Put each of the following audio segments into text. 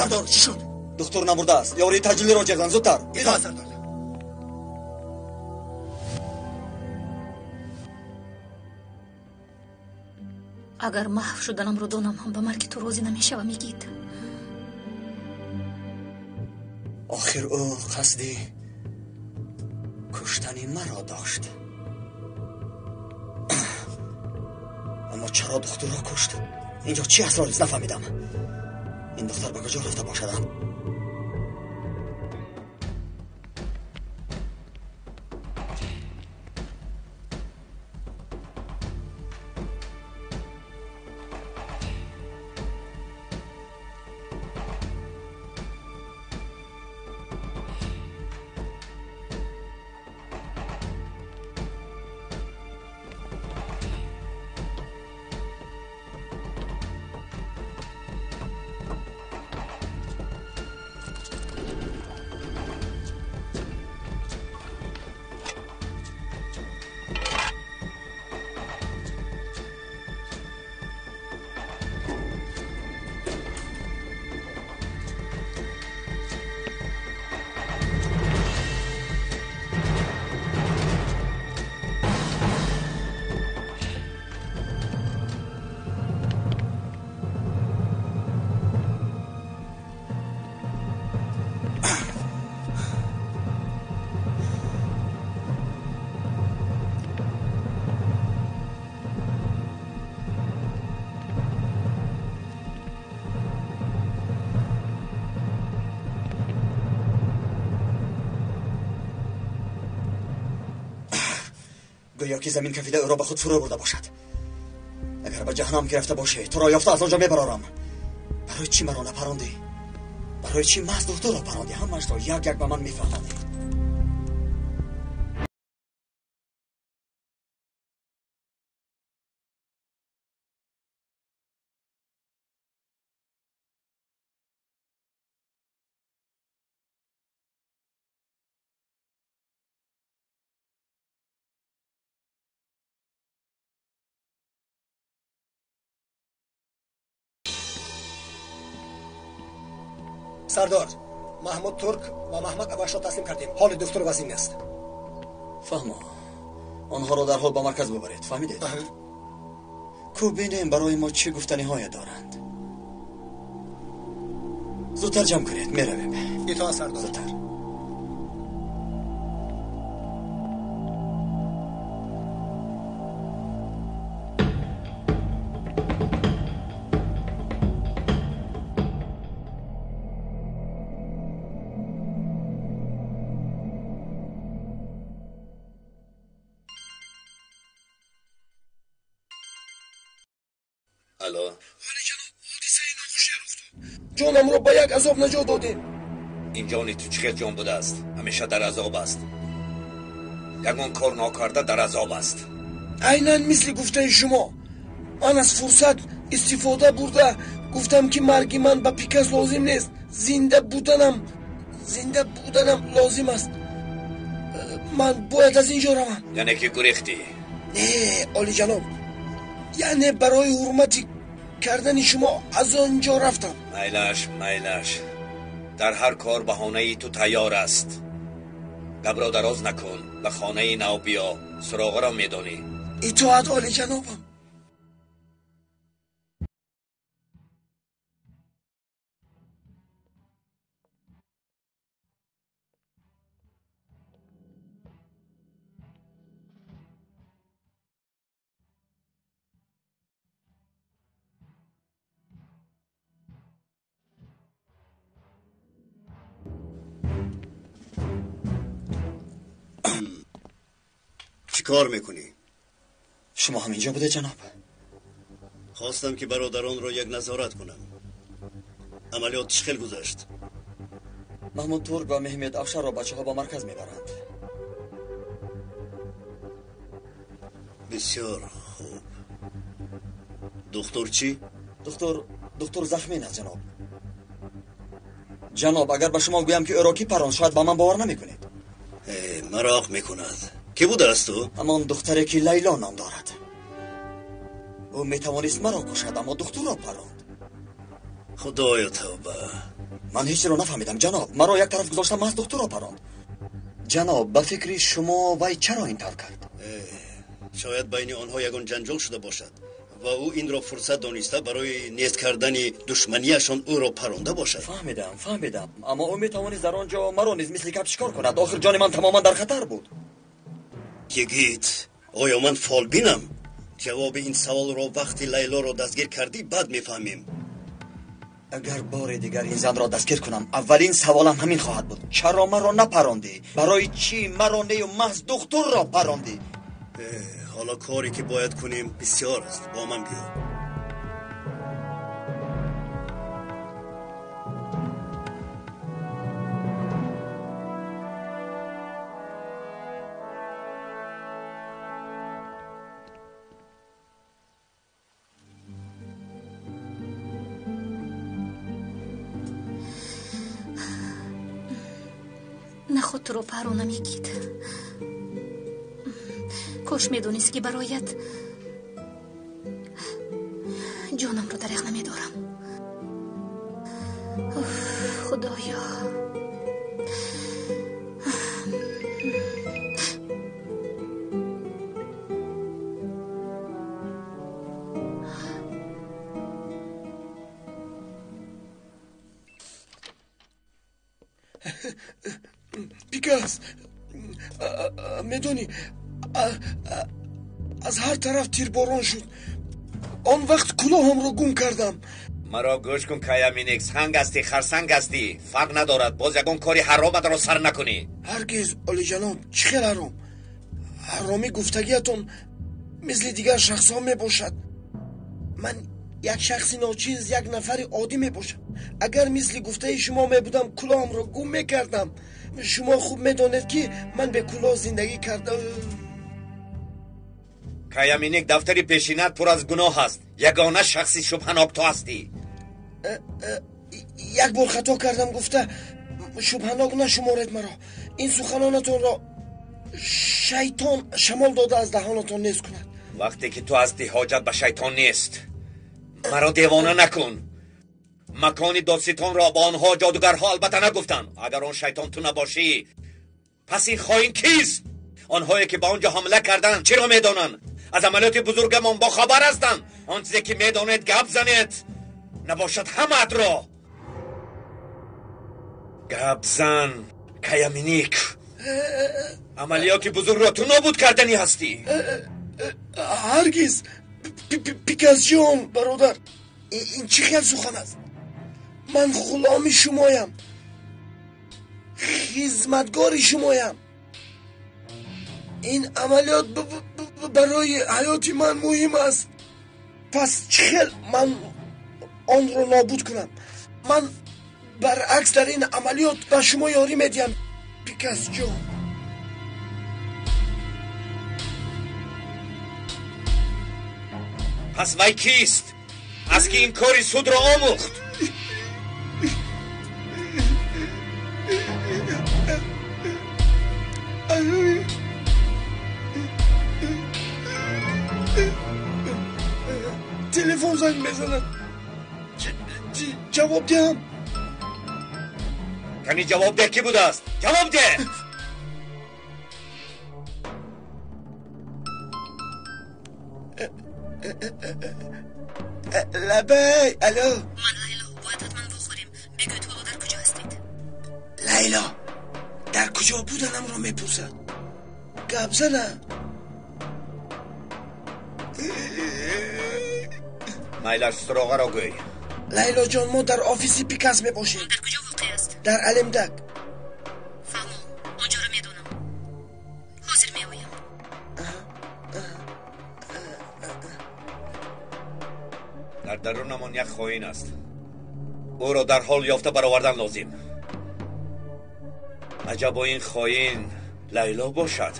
سردار چی شد؟ دکتر نمرده است. یاری تجلی را جزن زودتر. ایده سردار. اگر محو شدنم رو دانم هم به مرگ تو راضی نمیشه و میگید. آخر او قصدی کشتنی مرا داشت. اما چرا دختر را کشت؟ اینجا چی اسراری است نفهمیدم. این دختر به کجا رفته باشد؟ گویا که زمین کفیده او را به خود فرو برده باشد. اگر به جهنم گرفته باشه تو را یافته از آنجا میبرارم. برای چی مرا نپراندی؟ برای چی محض دکتر را پراندی؟ همش را یک یک به من میفهمانی. سردار محمود ترک و محمد ابش را تسلیم کردیم. حال دکتر وزین است. فهمو. آنها را در حال به مرکز ببرید. فهمیدید؟ کو بینیم برای ما چه گفتنی های دارند. زودتر جمع کنید. میرویم. اطاعت سردار. زودتر. الو. جانم رو با یک عذاب نجات دادیم. این جانی تو چه جان بوده است؟ همیشه در عذاب است. یگان کار ناکرده در عذاب است. عیناً مثل گفته شما. من از فرصت استفاده برده گفتم که مرگ من به پیکس لازم نیست. زنده بودنم لازم است. من باید از اینجا روم. یعنی که گریختی؟ نه عالی جناب، یعنی برای حرمتی کردن شما از آنجا رفتم. میلش در هر کار بهانه ای تو تیار است. لب را دراز نکن. به خانه نو بیا. سراغ را میدانی. اطاعت عالی جنابم. چی کار میکنی؟ شما هم اینجا بوده جناب؟ خواستم که برادران را یک نظارت کنم. عملیات چخل گذشت؟ محمود ترک و مهمت افشار را بچه ها با مرکز میبرند. بسیار خوب. دکتر چی؟ دکتر زخمی است جناب اگر به شما گویم که اوراکی پران شاید با من باور نمیکنید. مراق میکند. کی بوده است تو؟ همان دختری که لیلا نام دارد. او میتوانست مرا کشد اما دکتر را پراند. خدایا توبه. من هیچ رو نفهمیدم جناب. مرا یک طرف گذاشتم از دکتر را پراند. جناب به فکری شما وای چرا این طور کرد؟ شاید بین آنها یگان جنجال شده باشد و او این را فرصت دانسته برای نیست کردن دشمنیشان او را پرانده باشد. فهمیدم اما او میتوانست در آنجا مرا نیز مثل کپ شکار کند. آخر جان من تماما در خطر بود. یگیت آیا من فال بینم؟ جواب این سوال را وقتی لیلا را دستگیر کردی بعد میفهمیم. اگر بار دیگر این زن را دستگیر کنم اولین سوالم همین خواهد بود: چرا مرا نپراندی؟ برای چی مرا نه و محض دکتر را پراندی؟ حالا کاری که باید کنیم بسیار است. با من بیا. نه خود تو رو پرانم یکید. کاش میدونست که برایت جانم رو دریغ نمیدارم. خدایا. پیکاس میدونی از هر طرف تیرباران شد. آن وقت کلاهم رو گم کردم. مرا گوش کن کایامینیکس. هنگ هستی خرسنگ هستی فرق ندارد. باز یگان کاری حرام را سر نکنی. هرگز عالی جناب. چی خیلی حرام؟ حرامی گفتگیتون مثل دیگر شخص ها می باشد. من یک شخصی ناچیز یک نفر عادی می باشم. اگر مثل گفته شما می بودم کلاهم را گم می کردم. شما خوب می دانید که من به کلاه زندگی کردم. کایامینیک دفتری پیشینت پر از گناه است. یگانه شخصی شبهناک تو هستی. یک بار خطا کردم. گفته شبهناک نشمارید مرا. این سخنانتون را شیطان شمال داده از دهانتون نیست کند. وقتی که تو هستی حاجت به شیطان نیست. مرا دیوانه نکن. مکانی داستان را با آنها جادوگرها البته نگفتن. اگر آن شیطان تو نباشی پس این خائن کیست؟ آنهایی که به آنجا حمله کردن چرا میدانن؟ از عملیات بزرگمان با خبر هستن. آن چیزی که میدانید گپ زنید. نباشد همت را گپ زن. کایامینیک عملیات بزرگ را تو نابود کردنی هستی. هرگز پیکاس جان برادر، این چی خیلی سخن است؟ من غلام شمایم، خدمتگار شمایم. این عملیات برای حیات من مهم است. پس چخیل من آن را نابود کنم؟ من برعکس در این عملیات به شما یاری میدیم پیکاس جان. پس وی کیست؟ از که این کاری سود را آموخت؟ تلفن زنگ میزنن. جواب دهم. کنی جواب ده کی بوده است؟ جواب ده. لبی الو. من لیلا، باید حتما بخوریم. بگوید حالا در کجا هستید؟ لیلا در کجا بودنم رو میپرسد. گپ زنم. میلش سراغه را گوی. لیلا جان ما در آفیسی پیکاس میباشیم. در کجا واقع است؟ در علمدک. فهمو، آنجا را میدونم. حاضر میآیم. در درونمان یک خائن است. او را در حال یافته برآوردن لازم. عجب این خائن لیلا باشد.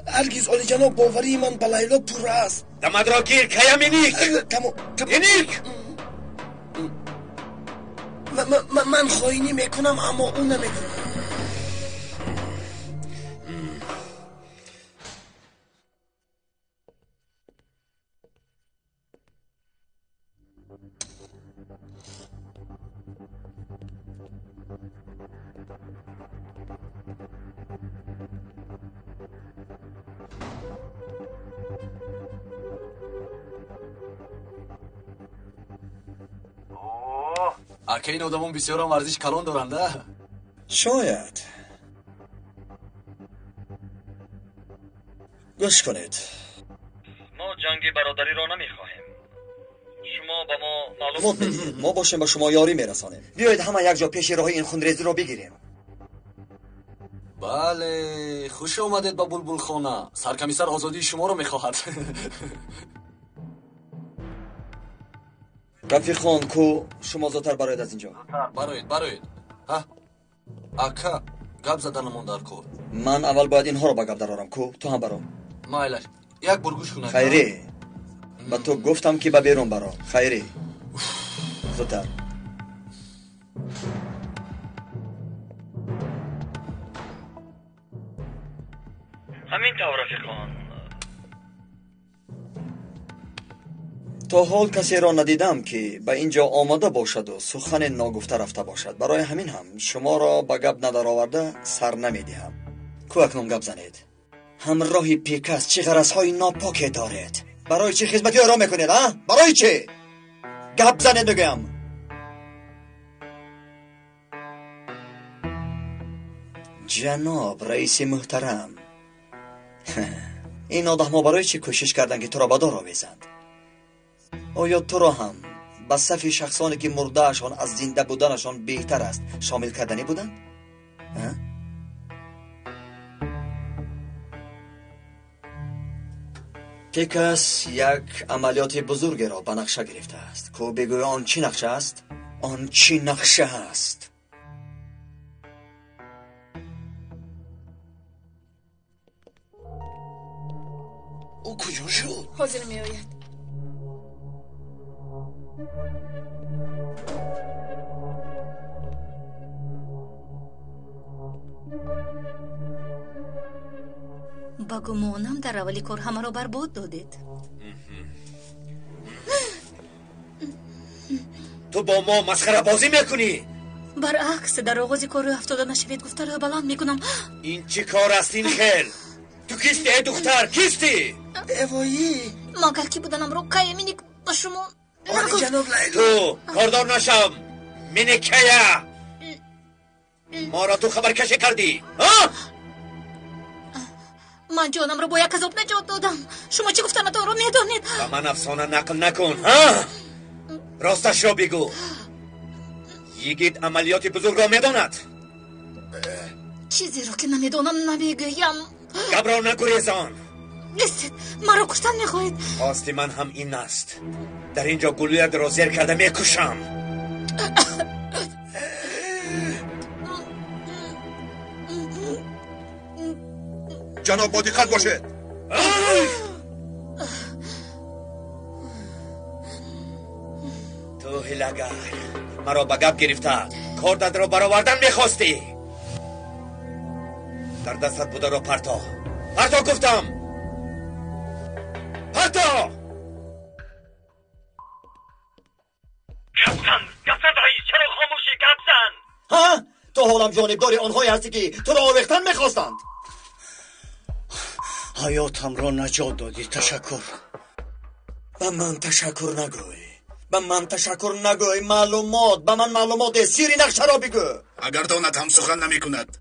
هرگز عالی جناب باوری من به لیلا پور است. دمد را گیر کایامینیک. اینیک من خائنی میکنم اما اون نمیکنم. که این آدمان بسیار هم ورزش کلان دارنده. شاید. گوش کنید. ما جنگ برادری را نمیخواهیم. شما با ما معلومات بدید. ما باشیم با شما یاری میرسانیم. بیایید همه یک جا پیش راه این خونریزی رو بگیریم. بله، خوش آمدید با بلبل خانه. سرکمیسر آزادی شما رو میخواهد. رفیق خان کو شما زودتر برایید از اینجا. برایید. ها اکا گپ زدنمون در کار. من اول باید اینها رو به گپ درارم کو تو هم برو. مایلش یک برگوش کنه. خیری با تو گفتم که به بیرون برو. خیری زودتر. همین طور رفیقان. تا حال کسی را ندیدم که به اینجا آمده باشد و سخن ناگفته رفته باشد. برای همین هم شما را به گپ ندار آورده سر نمیدهم. کو اکنون گپ زنید. همراه پیکس چه غرضهای ناپاکی دارید؟ برای چه خدمتی را میکنید ها؟ برای چه؟ گپ زنید بگم. جناب رئیس محترم، این آدم ها برای چه کوشش کردن که تو را به دار آویزند؟ آیا تو را هم به صف شخصانی که مردهشان از زنده بودنشان بهتر است شامل کردنی بودند؟ پیکس یک عملیات بزرگ را به نقشه گرفته است. کو بگوی آن چی نقشه است؟ آن چی نقشه است؟ او کجا شد؟ حاضر می آید. با گمانم در اولی کار همه را برباد دادید. تو با ما مسخره بازی میکنی؟ برعکس در آغاز کار افتاده نشوید گفته را بلند میکنم. این چی کار است این خیل؟ تو کیستی ای دختر کیستی؟ اوایی مگر کی بودنم رو که مینی با شما آره جناب لیلا. تو کاردار نشم مینی کیا ما را تو خبر کشی کردی ها؟ من جانم رو با یک عذاب نجات دادم. شما چی گفتن تو رو میدانید؟ با من افسانه نقل نکن ها؟ راستش را بگو. یگید عملیات بزرگ را میداند؟ چیزی رو که نمیدانم نمیگویم. گبرا نگریزان. نیستید مرا کشتن میخواهید. خواست من هم این است. در اینجا گلویت را زیر کرده میکشم. جناب با دقت باشید. تو هیلگر مرا به گپ گرفته کاردت را برآوردن میخواستی. در دستت بوده را پرتا گفتم پرتا. گپزن رئیس چرا خاموشی گپزن؟ ها؟ تو حالم جانبداری آنهایی هستی که تو را آویختن میخواستند. حیاتم را نجات دادی. تشکر. به من تشکر نگوی. معلومات به من معلومات سیری نقشه را بگو. اگر دانت هم سخن نمی کند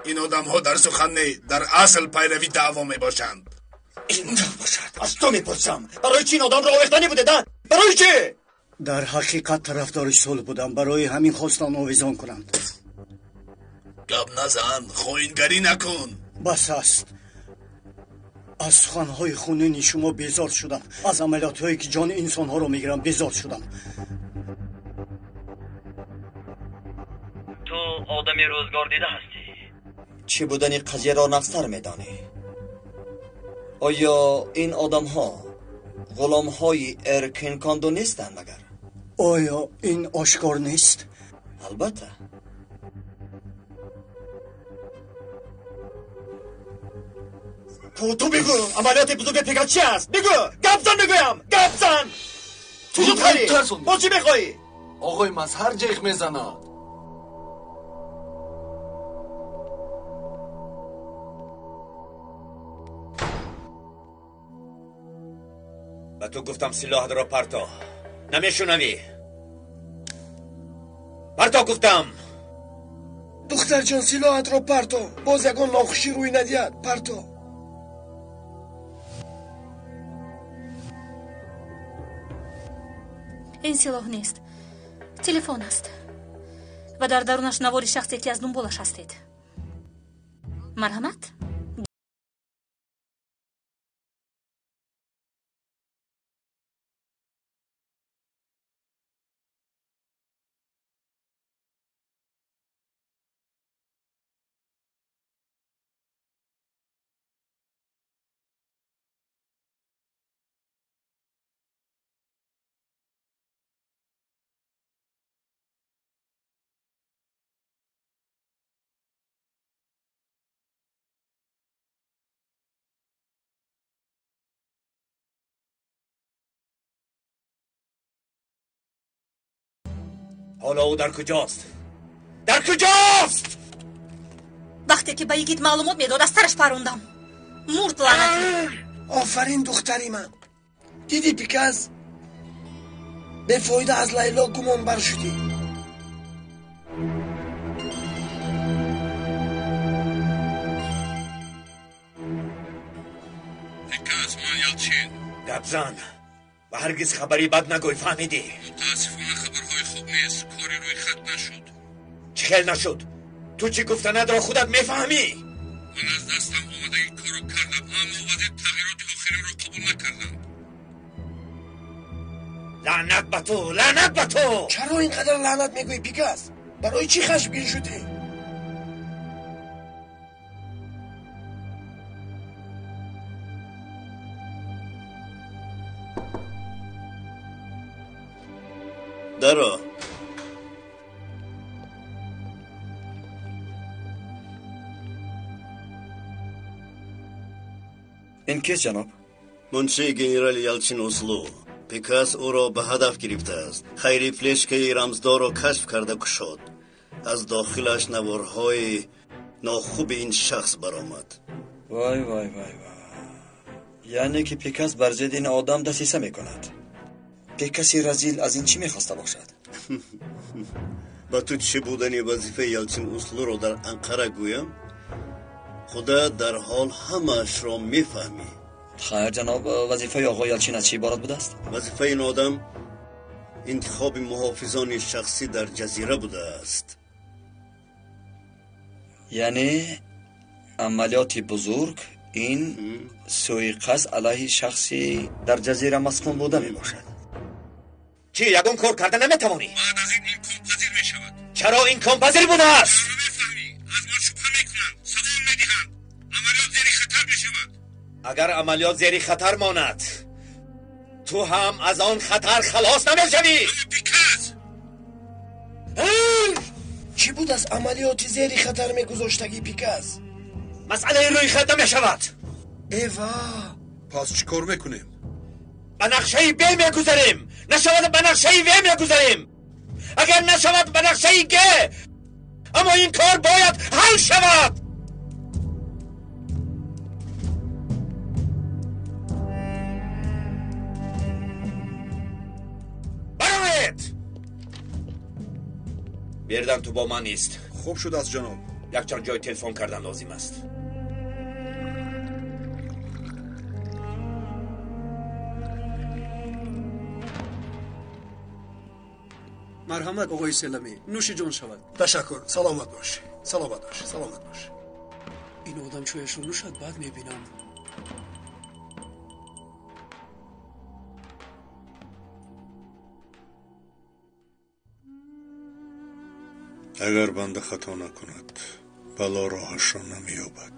این آدم ها در سخن در اصل پیروی دعوا می باشند. این باشد. از تو میپرسم برای چی این آدم را آویختنی بوده ده؟ برای چی؟ در حقیقت طرفدار صلح بودم. برای همین خواستم آویزان کنند. گپ نزن. خواهینگری نکن. بس است. از سخنهای خونین شما بیزار شدم. از عملیات هایی که جان انسان ها رو میگیرم بیزار شدم. تو آدمی روزگار دیده هستی؟ چی بودن قضیه را نقصر میدانی؟ آیا این آدم ها غلام های ارکین کاندو نیستند مگر؟ آیا این آشکار نیست؟ البته. تو بگو عملیات بزرگ پیکر چی است؟ بگو گپ زن. بگویم گپ زن. تو خیلی با چی میخوایی؟ آقای مظهر جیغ میزند. به تو گفتم سلاح را پرتا نمیشونمی. پرتو گفتم. دختر جان سلاحت را پرتو. باز یکان ناخوشی روی ندید. پرتو. این سلاح نیست، تلفن است و در درونش نوار شخصی که از دنبالش هستید. مرحمت. حالا او در کجاست؟ در کجاست؟ وقتی که به یکیت معلومات میداد از سرش پروندم. مرد لعنتی. آفرین دختری من. دیدی پیکاز؟ به فایده از لیلا گمان بر شدی. پیکاز من یلچین. گبزن و هرگز خبری بد نگوی، فهمیدی؟ متاسفانه خبرهای خوب نیست. کاری روی خط نشد. چه خیل نشد؟ تو چی گفتند را خودت میفهمی؟ من از دستم آمده این کارو کردم، اما وزیر تغییرات آخرین رو قبول نکردم. لعنت به تو، لعنت به تو. چرا اینقدر لعنت میگوی پیکاز؟ برای چی خشمگین شدی؟ درا. این کیست جناب؟ منشی گنرال یلچین اوسلو. پیکاز او را به هدف گرفته است. خیری فلشکه رمزدار را کشف کرده کشاد. از داخلش نوارهای ناخوب این شخص برآمد. وای وای وای وای. یعنی که پیکاز بر ضد این آدم دسیسه میکند. پیکاسی رزیل از این چی میخواسته باشد؟ با تو چه بودنی وظیفه یلچین اوسلو را در انقره گویم؟ خدا در حال همش را میفهمی. خیر جناب، وظیفه آقای یلچین از چی عبارت بوده است؟ وظیفه این آدم انتخاب محافظان شخصی در جزیره بوده است. یعنی عملیات بزرگ این سوء-قصد علیه شخصی در جزیره مسکون بوده می باشد. چی یگون کار کرده نمیتوانی؟ بعد از این کار پذیر می شود. چرا این کار پذیر بوده است؟ نمیفهمی. از من شبه میکنند. سوال میدهند. عملیات زیر خطر می شود. اگر عملیات زیر خطر ماند، تو هم از آن خطر خلاص نمیشوی. پیکاز چی بود از عملیات زیر خطر میگذاشتگی پیکاز؟ مسئله روی خط نمیشود. ایوا. پس چی کار میکنیم؟ به نقشه B میگذاریم. نشود به نقشه W میگذاریم. اگر نشود به نقشه G، اما این کار باید حل شود. برایت بیردن تو با من نیست. خوب شد از جناب. یک چند جای تلفن کردن لازم است. مرحمت آقای سلمی، نوش جان شود. تشکر. سلامت باش. سلامت باش. سلامت باش. این آدم چویش رو نوشد بعد میبینم. اگر بنده خطا نکند بلا راهش را نمییابد.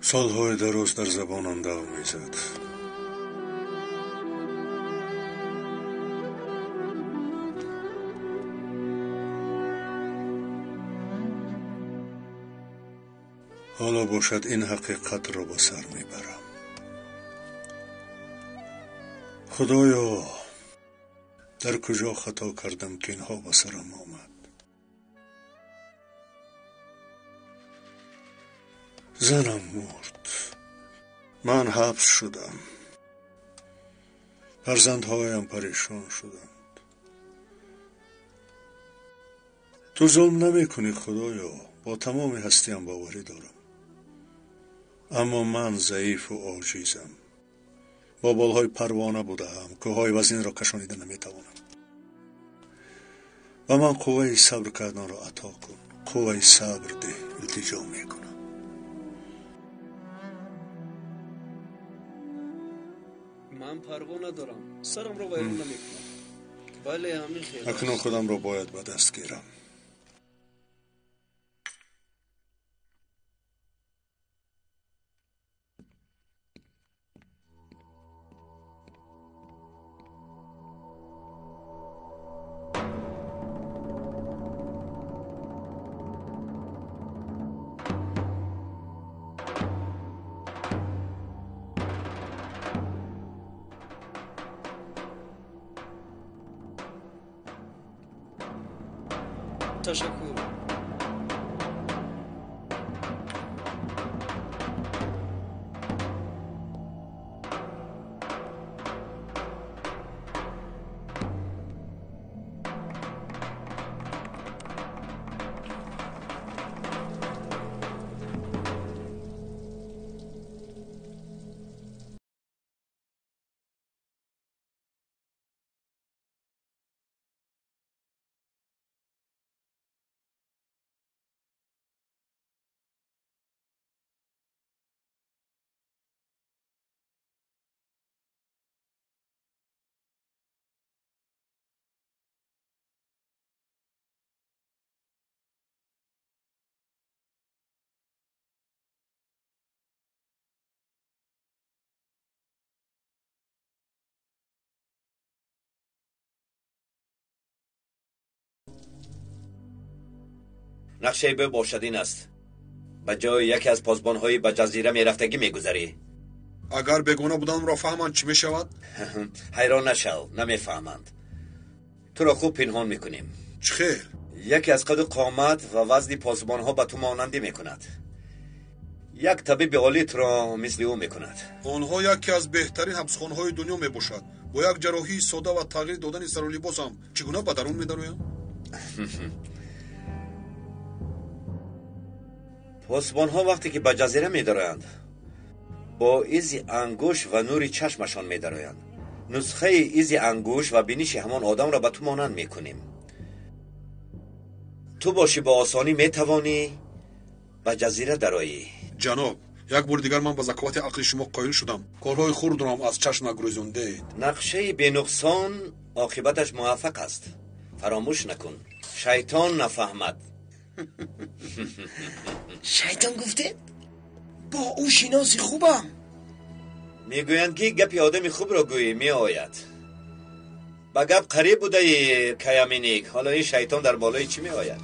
سالهای دراز در زبانم دو میزد. حالا باشد این حقیقت را به سر میبرم. خدایا، در کجا خطا کردم که اینها به سرم آمد؟ زنم مرد، من حبس شدم، فرزندهایم پریشان شدند. تو ظلم نمی کنی خدایا، با تمام هستیم باوری دارم. اما من ضعیف و عاجزم. با بالهای پروانه بودم، کوههای وزین را کشانیده نمی توانم. و من قوه صبر کردن را عطا کن. قوه صبر ده، التجا می کنم. من پروانه دارم، سرم را ویران نمی کنم. بله همین خیلی. اکنون خودم را باید به دست گیرم. تشکر. نقشه باشد این است. به جای یکی از پاسبان‌های به جزیره میرفتگی میگذری. اگر بگونه بودم را فهمند چی میشود؟ حیران نشو، نمیفهمند. تو را خوب پنهان میکنیم. چه خیر؟ یکی از قد و قامت و وزن پاسبان‌ها به تو مانندی میکند. یک طبیب عالی تو را مثل او میکند. آنها یکی از بهترین حبسخانه‌های دنیا میباشد. با یک جراحی ساده و تغییر دادن سر و لباسم چگونه به درون میدرویم؟ پاسبان‌ها وقتی که به جزیره می‌دارند با ایزی انگوش و نوری چشمشان می‌دارند. نسخه ایزی انگوش و بینش همان آدم را به تو مانند می‌کنیم. تو باشی با آسانی می‌توانی به جزیره درایی. جناب، یک بار دیگر من به ذکاوت عقل شما قایل شدم. کارهای خرد را از چشم نگریزاندید. نقشه بی نقصان عاقبتش موفق است. فراموش نکن. شیطان نفهمد. شیطان گفته؟ با او شناسی خوبم. میگویند که گپی آدم خوب را گویی می آید. با گپ قریب بوده ای کیامینیک. حالا این شیطان در بالای چی می آید؟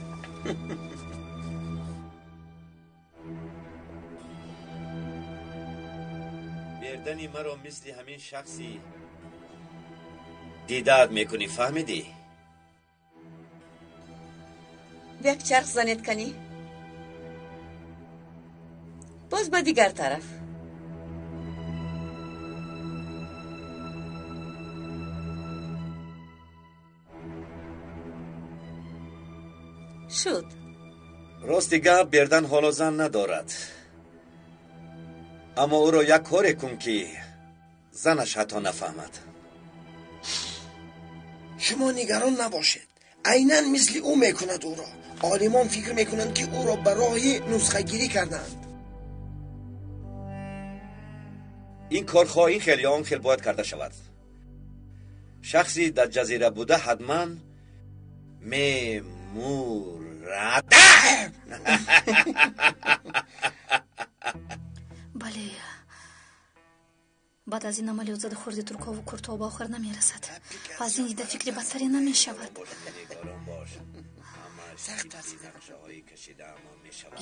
بیردنی مرا مثل همین شخصی دیدت میکنی، فهمیدی؟ یک چرخ زنید کنی؟ باز به دیگر طرف. شد. راستی گپ بیردن حالا زن ندارد، اما او را یک کاری کن که زنش حتی نفهمد. شما نگران نباشید، عیناً مثل او میکند. او را عالمان فکر میکنند که او را برای نسخه گیری کردند. این کارخواه این خیلی آن خیلی باید کرده شود. شخصی در جزیره بوده حتما میمورد. بله، بعد از این عملیات زد خورد ترکا و کرتا با آخر نمیرسد و از این دیده فکری بدتری نمیشود.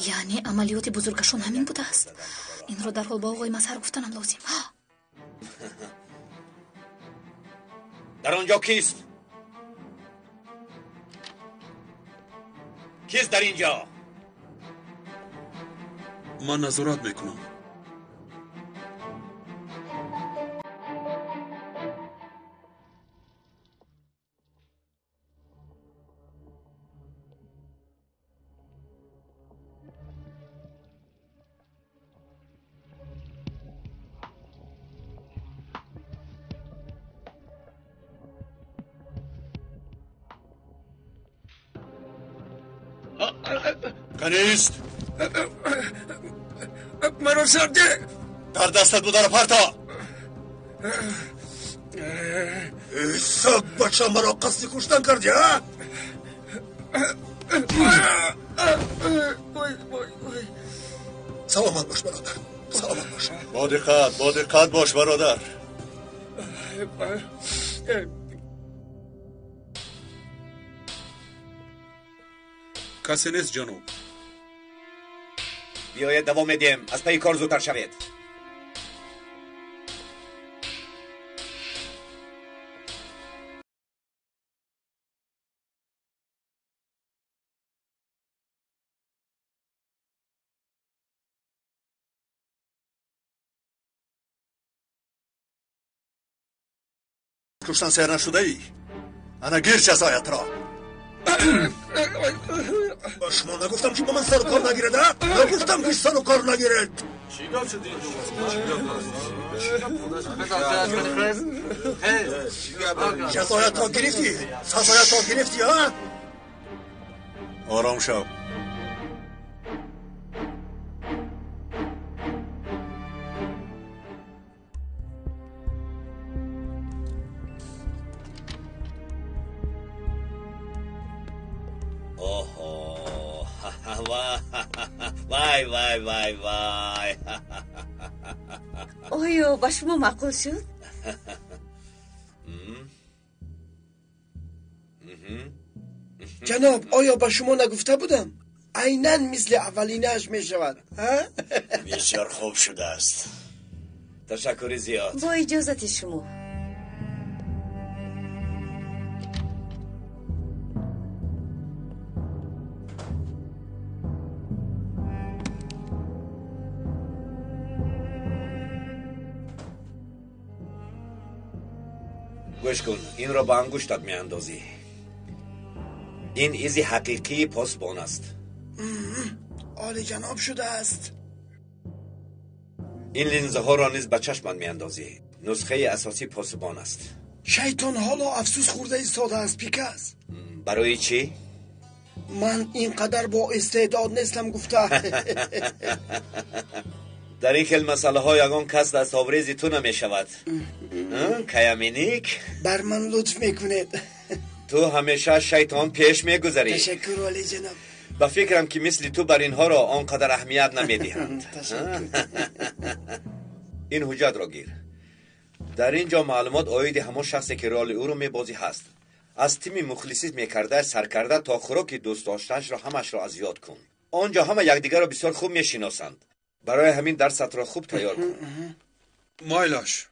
یعنی عملیات بزرگشون همین بوده است. این رو در حال با آقای مظهر گفتنم لازم. در آنجا کیست؟ کیست در اینجا؟ من نظارت میکنم. کنیست مرا سرده در دستت بودن پرتا سگ بچه مرا قصد کشتن کردی ها؟ سلامت باش برادر سلامت باش با دقت باش برادر کسی نیست جناب بیاید دوام دیم از پی کار زودتر شوید کشتن سر نشده ای انا گیر جزایت را شما نگفتم که با من سر و کار نگیرد نگفتم که سر و کار نگیرد جزایت را گرفتی سزایت را گرفتی ها آرام شو وای وای وای وای آیا با شما معقول شد؟ جناب آیا با شما نگفته بودم عیناً مثل اولینش می شود بسیار خوب شده است تشکر زیاد با اجازت شما گوش کن این را با انگشتت می اندازی این ایزی حقیقی پاسبان است عالی جناب شده است این لنزه ها را نیز به چشمت می اندازی نسخه اساسی پاسبان است شیطان حالا افسوس خورده ایستاده است پیکاس برای چی؟ من اینقدر با استعداد نیستم گفته در این خیل مسئله ها یگان کس دست آوریزی تو نمی شود کیامینیک بر من لطف میکنید تو همیشه شیطان پیش میگذاری تشکر عالی جناب با فکرم که مثل تو بر اینها را آنقدر اهمیت نمیدهند این حجت را گیر در اینجا معلومات آید همان شخصی که رول او رو میبازی هست از تیم مخلصی میکرده سرکرده تا خوراک دوست داشتنش را همش را از یاد کن آنجا همه یکدیگر را بسیار خوب میشناسند برای همین درست را خوب تیار کن مایلش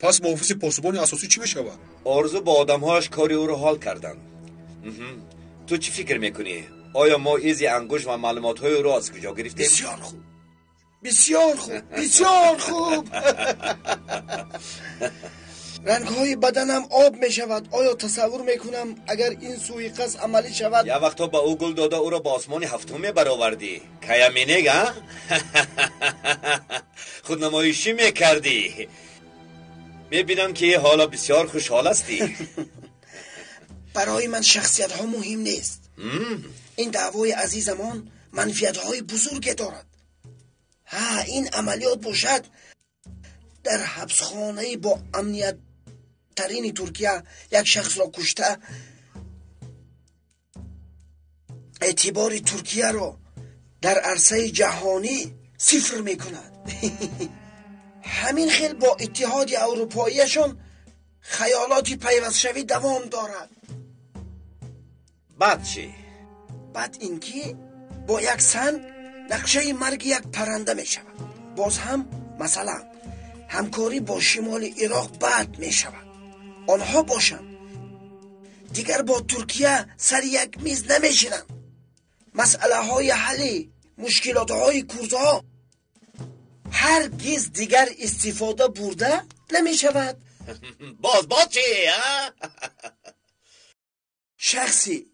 پس با آفیس پاسبان اساسی چی میشود؟ آرزو با آدمهاش کاری او را حال کردن تو چی فکر میکنی؟ آیا ما ایزی انگوش و معلومات های او را از کجا گرفتیم؟ بسیار خوب بسیار خوب بسیار خوب رنگ های بدنم آب می شود آیا تصور میکنم اگر این سوی قصد عملی شود یا وقتا با او گل داده او را با آسمان هفتم برآوردی کیامینیگ ها خودنمایشی میکردی میبینم که حالا بسیار خوشحال هستی برای من شخصیت ها مهم نیست این دعوای عزیزمان منفیت های بزرگی دارد این عملیات باشد در حبسخانه با امنیت ترین ترکیه یک شخص را کشته اعتبار ترکیه را در عرصه جهانی صفر میکند همین خیل با اتحاد اروپاییشون خیالاتی پیوست شوی دوام دارد بعد چی؟ بعد اینکه با یک سن نقشه مرگ یک پرنده می شود باز هم مثلا همکاری با شمال عراق بعد می شود آنها باشند دیگر با ترکیه سر یک میز نمی شینند مسئله های حلی مشکلات های کردها هرگز دیگر استفاده برده نمی شود باز چی؟ شخصی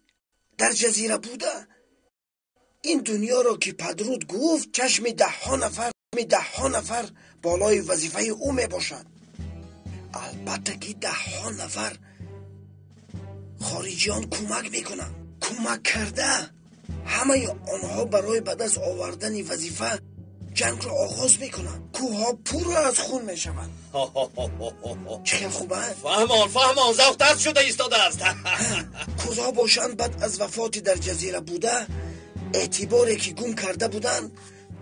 در جزیره بوده این دنیا را که پدرود گفت چشم ده ها نفر بالای وظیفه او می باشد البته که 10 نفر خارجیان کمک میکنن کمک کرده همه آنها برای به دست آوردن وظیفه جنگ را آغاز میکنند. کوها پر از خون میشوند. چه خوبه؟ فهمان ذوق دست شده ایستاده است. کوزها باشند بعد از وفات در جزیره بوده اعتباری که گم کرده بودند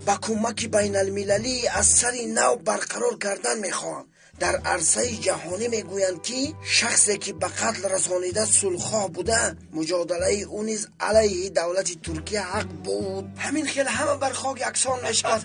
با کمک بین المللی از سری نو برقرار کردن میخواهند. در عرصه جهانی میگویند که شخصی که به قتل رسانیده صلح‌خواه بوده مجادله او نیز علیه دولت ترکیه حق بود. همین خیلی همه بر خاک یکسان میشود.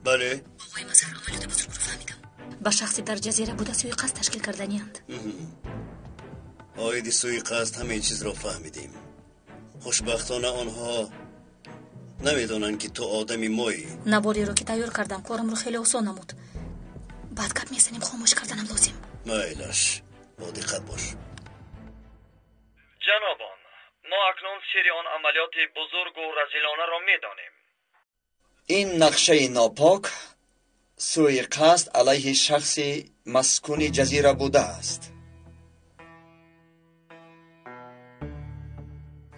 بله آقای مظهر عملیات بزرگ رو فهمیدم. با شخصی در جزیره بوده سوی قصد تشکیل کردنی‌اند. آیدی سوی قصد همه چیز را فهمیدیم. خوشبختانه آنها نمیدونن که تو آدمی مایی. نباری رو که تیار کردم کارم رو خیلی آسان نمود. بعد گپ میزنیم خاموش کردنم لازم. مایلش با دقت باش. جنابان، ما اکنون سری آن عملیات بزرگ و رزیلانه را میدانیم. این نقشه ناپاک سوی قصد علیه شخص مسکون جزیره بوده است.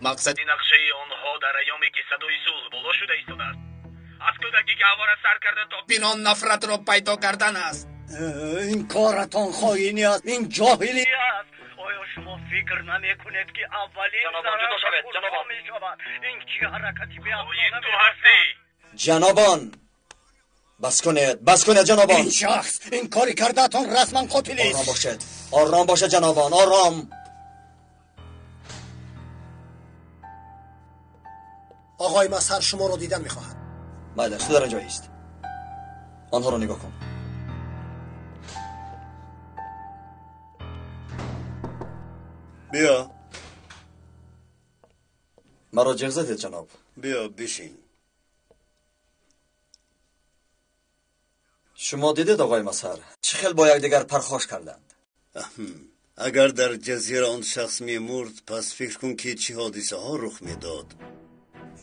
مقصد نقشه آنها در ایامی که صدای صلح بالا شده ایستاده است از کودکی که هوا را سر کرده تا بینان نفرت را پیدا کردن است. این کارتان خائنی است، این جاهلی است. آیا شما فکر نمی کنید که اولین ضرر کودها می شود؟ این که حرکتی به افغانه تو هستی. جنابان بس کنید جنابان. این شخص این کاری کردهتان رسما قاتلی است. آرام باشد جنابان، آرام. آقای مظهر شما را دیدن میخواهد. مایلش تو در اینجا ایست. آنها را نگاه کن. بیا مرا جغ زدید جناب. بیا بشین. شما دیدید آقای مظهر چه خیل با یکدیگر پرخاش کردند. اگر در جزیره آن شخص میمرد پس فکر کن که چه حادثه ها رخ میداد.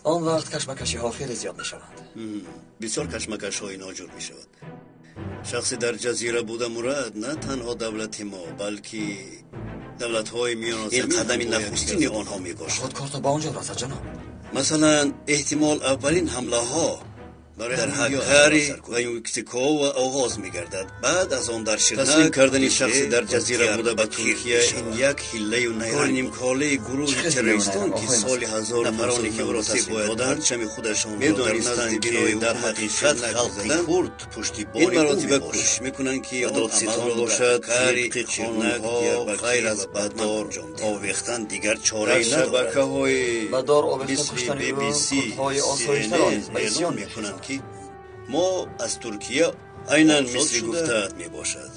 آن وقت کشمکشی ها خیلی زیاد می شوند. بسیار کشمکش های ناجور می شود. شخصی در جزیره بوده مراد نه تنها دولت ما بلکه دولت های میان این قدمی نخستین آنها می باشد. خود کارتا با آنجا رسد جناب. مثلا احتمال اولین حمله ها در حقاری و مکزیکو و آغاز می‌گردد. بعد از آن در شرکت تسلیم کردن شخصی در جزیره بوده به ترکیه این یک حیله و نیرنگ کاله گروه تروریستان که سال 1000 نفرانی که او را تسلیم دادند پرچم خودشان در نزد بینای در حقیقت خلق کرد پشتیبانی این مراتب کوشش میکنند که آن عمل باشد کاری قانون‌ها و غیر از بدار آویختن دیگر چاره‌ای ندارد. شبکه‌های بدار آویخته کشتن BBC های آسایش‌تر آن اعلام میکنند که ما از ترکیه عیناً مثل گفته‌ات می باشد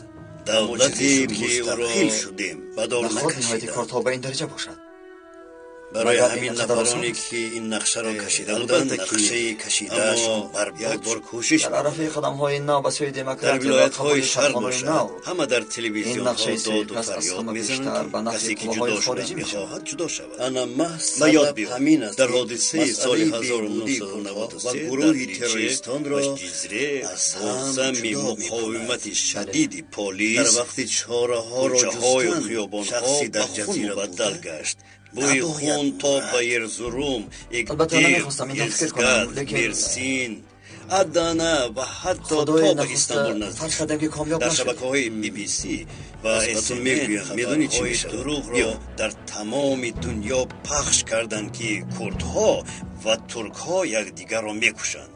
دولتی مستقل شدیم بدار نکشیدیم. کارت‌ها به این درجه باشد. برای همین نفرانی که این نقشه را کشیده بودند نقشه کشیده‌اش بر یک بار کوشش در عرفه قدم‌های نو به سوی دموکراسی در ولایت‌های شرق باشد همه در تلویزیون‌ها داد و فریاد می‌زنند کسی که جدا شده می‌خواهد جدا شود. انا محض یاد همین است در حادثه سال 1993 و گروه تروریستان را از هم مقاومت شدید پلیس در وقتی چهاره‌ها را جستند شخصی در جزیره بدل گشت. بوی خون تا به ارزروم اکدیر ازگاد مرسین ادانه و حتی تا به استانبول نزدیک در شبکه های BBC و SML میدونی چی میشه دروغ را در تمام دنیا پخش کردند که کردها و ترکها یکدیگر را میکشند.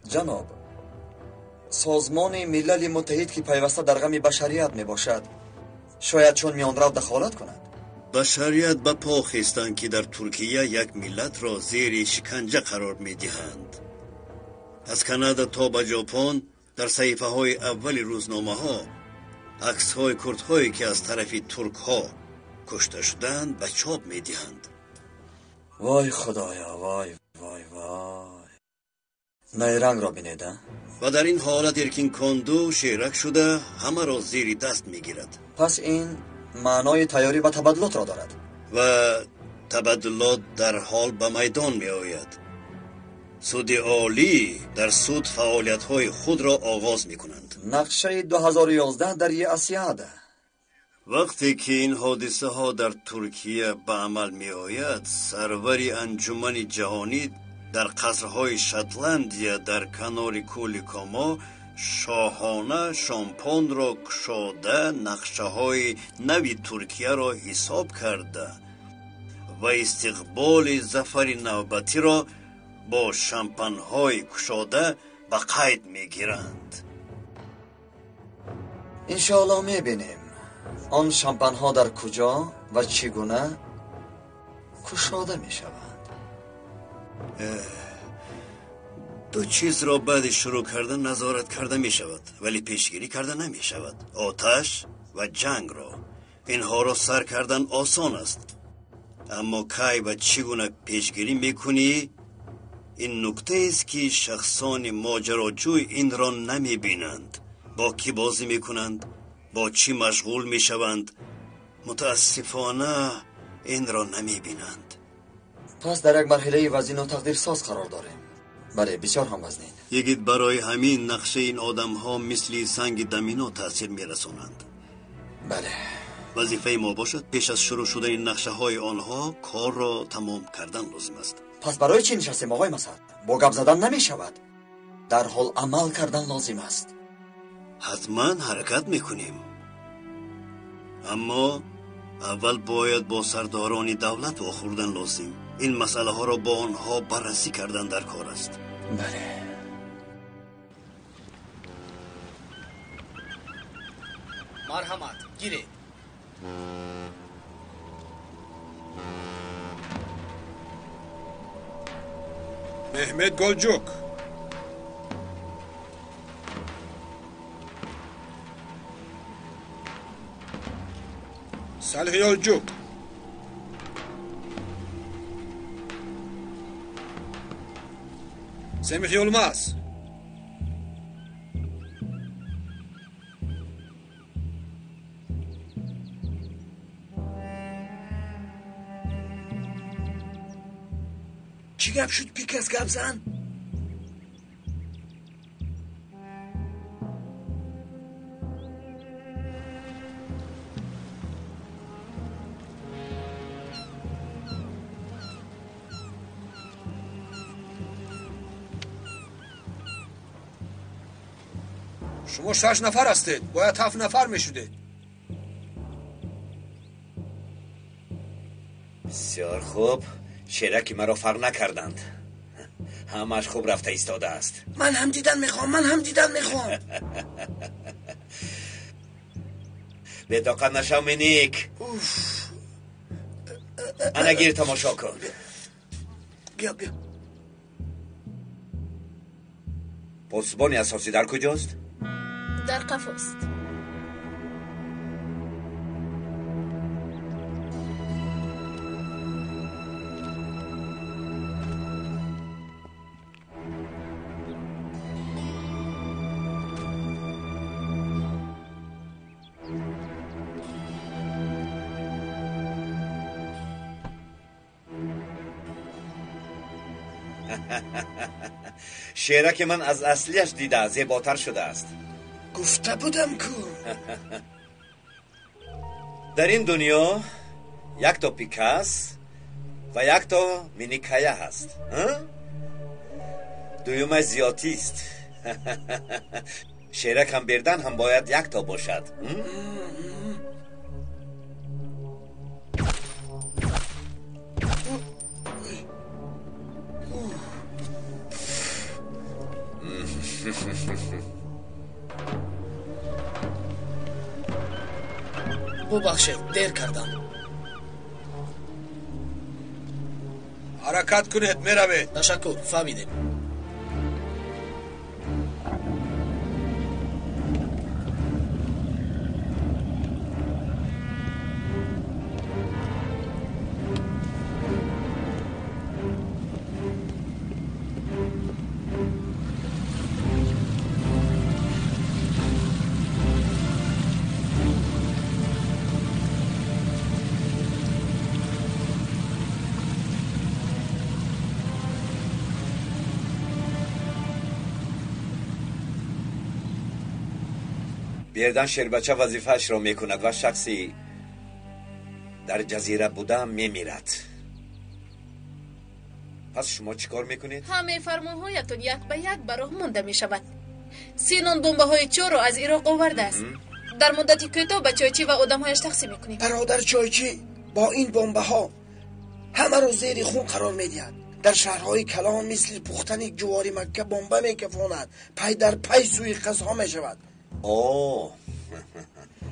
جناب سازمان ملل متحد که پیوسته در غم بشریت می باشد شاید چون میانرو دخالت کند. بشریت به پا خیستند که در ترکیه یک ملت را زیر شکنجه قرار می دهند. از کانادا تا به ژاپن در صحیفه های اول روزنامه ها عکس های کردهایی که از طرف ترک ها کشته شدند به چاپ می دهند. وای خدایا وای وای وای. نیرنگ را بینیده و در این حالت ارکین کاندو شیرک شده همه را زیر دست میگیرد. پس این معنای تیاری و تبدلات را دارد و تبدلات در حال به میدان می آید. سود عالی در سود فعالیت های خود را آغاز می کنند. نقشه 2011 در اسیاده. وقتی که این حادثه ها در ترکیه به عمل می آید، سروری انجمن جهانی در قصرهای شتلندیا در کنار کوه کاما شاهانه شامپان را کشاده نقشه های نوی ترکیه را حساب کرده و استقبال ظفر نوبتی را با شامپان های کشاده به قید می گیرند. انشاءالله می بینیم آن شامپان ها در کجا و چگونه کشاده می شوند. دو چیز را بعد شروع کردن نظارت کرده می شود ولی پیشگیری کرده نمی شود. آتش و جنگ را، اینها را سر کردن آسان است، اما کی و چگونه پیشگیری می کنی؟ این نکته است که شخصان ماجراجوی این را نمی بینند. با کی بازی می کنند؟ با چی مشغول می شوند؟ متاسفانه این را نمی بینند. پس در یک مرحله وزین و تقدیر ساز قرار داریم. بله، بسیار هم وزنین. یکیت برای همین نقشه این آدم ها مثل سنگ دمینو تاثیر می رسونند. بله. وظیفه ما باشد پیش از شروع شدن این نقشه های آنها کار را تمام کردن لازم است. پس برای چی نشستیم آقای مسعد؟ با گپ زدن نمی شود، در حال عمل کردن لازم است. حتما حرکت میکنیم، اما اول باید با سرداران دولت واخوردن لازم. این مسئله ها را با آنها بررسی کردن در کار است. بله. مرحمت گیرید. Mehmet Golcuk. Salih Yolcuk. Semih Yılmaz. چی گپ شد پیکس گپ زن؟ شما 6 نفر هستید، باید 7 نفر میشدید. بسیار خوب، شیرکی مرا فرق نکردند. همش خوب رفته ایستاده است. من هم دیدن میخوام. به طاقت نشو منیک. انا گیر تماشا کن. بیا پاسبان اساسی در کجاست؟ در قفاست. شیرک من از اصلیش دیده زیباتر شده است. گفته بودم کو. در این دنیا یک تا پیکاس و یک تا مینیکایا هست. دویمش زیاتی است. شیرک هم بردن هم باید یک تا باشد. ببخشید دیر کردم. حرکت کنید، میروید. تشکر، فهمیدیم. بیردن شربچه وظیفه‌اش را میکند و شخصی در جزیره بوده میمیرد. پس شما چیکار میکنید؟ همه فرمانهایتون یک به یک براه مانده میشود. سینون بمبه های چور را از عراق آورده است. در مدتی کوتاه به چایچی و آدمهایش تقسیم میکنیم. برادر چایچی با این بمبه ها همه رو زیر خون قرار میدهد. در شهرهای کلان مثل پختن یک جواری مکه بمبه میکفاند، پی در پی سوی قصها میشود.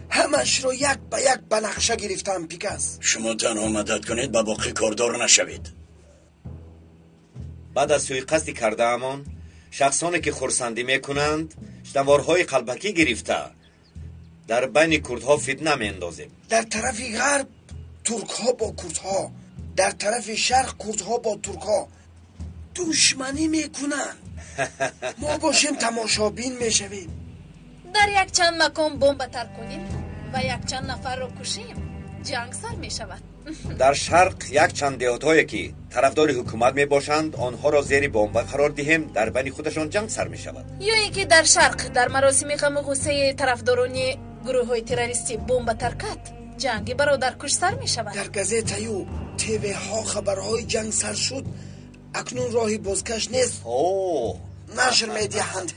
همش رو یک به یک به نقشه گرفتم پیکاس. شما تنها مدد کنید با باقی کاردار نشوید. بعد از سوی قصدی کرده امان شخصانی که خرسندی میکنند شنوارهای قلبکی گرفته در بین کردها فتنه میاندازیم. در طرف غرب ترک ها با کرد ها، در طرف شرق کرد ها با ترک ها دشمنی میکنند. ما باشیم تماشابین میشویم. در یک چند مکان بمب تر کنیم و یک چند نفر رو کشیم، جنگ سر می شود. در شرق یک چند دهاتایی که طرفدار حکومت می باشند آنها را زیر بمب قرار دهیم، در بین خودشان جنگ سر می شود. یا اینکه در شرق در مراسم غم و غصه طرفداران گروه های تروریستی بمب ترکت، جنگ برادر کش سر می شود. در گازیتایو تیوی ها خبرهای جنگ سر شد، اکنون راهی بازگشت نیست. نشر می دهند.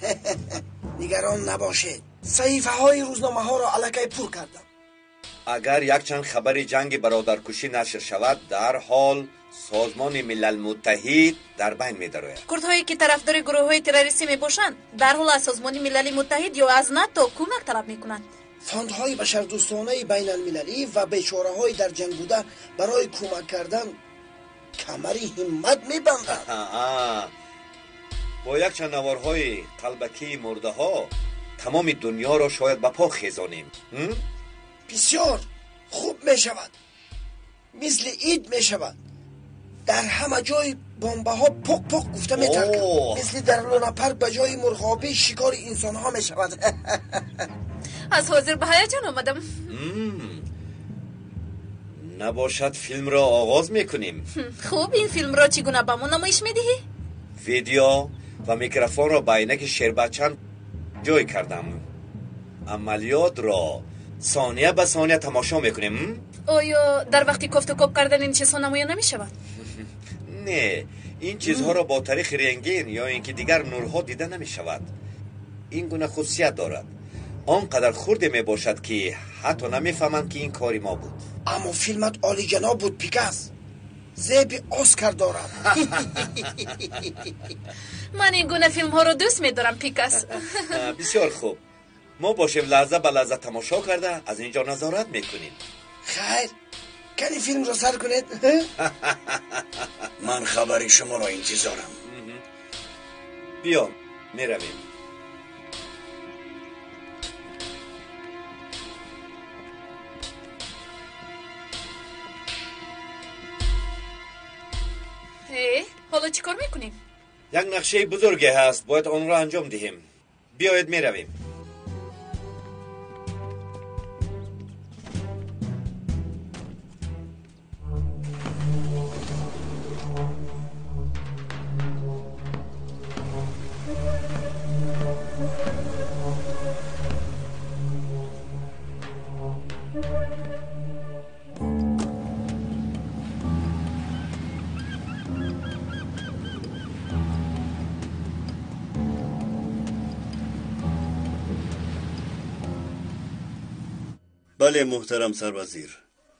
نگران نباشید، صحیفه های روزنامه ها را الکی پر کردم. اگر یک چند خبر جنگ برادرکشی نشر شود در حال سازمان ملل متحد در بین می درآید. کردهایی که طرفدار گروه های تروریستی می باشند در حال از سازمان ملل متحد یا از ناتو کمک طلب می کنند. فاندهای بشردوستانه بین المللی و بیچاره های در جنگ بوده برای کمک کردن کمری همت می بندند. با یک چند نوارهای قلبکی مرده ها تمام دنیا را شاید به پا خیزانیم. بسیار خوب می شود، مثل اید می شود. در همه جای بمبه ها پک پک گفته می ترکند، مثل در لونا پارک به جای مرغابی شکار انسان ها می شود. از حاضر به هیجان آمدم. نباشد فیلم را آغاز میکنیم. خوب، این فیلم را چگونه به ما نمایش میدهی؟ ویدیو و میکروفون را به عینک شیربچن جای کردم. عملیات را ثانیه به ثانیه تماشا میکنیم. آیا در وقتی کفت و کپ کردن این چیزها نمایان نمی شود؟ نه، این چیزها را با تاریخ رنگین یا اینکه دیگر نورها دیده نمی شود. این گونه خصوصیت دارد، آنقدر خرده می باشد که حتی نمی فهمند که این کاری ما بود. اما فیلمت عالی جناب بود پیکاس، زیب اسکار دارد. من این گونه فیلم ها رو دوست می دارم پیکاس. بسیار خوب، ما باشیم لحظه به لحظه تماشا کرده از اینجا نظارت میکنیم. خیر، کنی فیلم رو سر کنید. من خبری شما را انتظارم. بیا میرویم. حالا چی کار میکنیم؟ یک نقشه بزرگی هست، باید آن را انجام دهیم. بیایید میرویم. بله محترم سروزیر،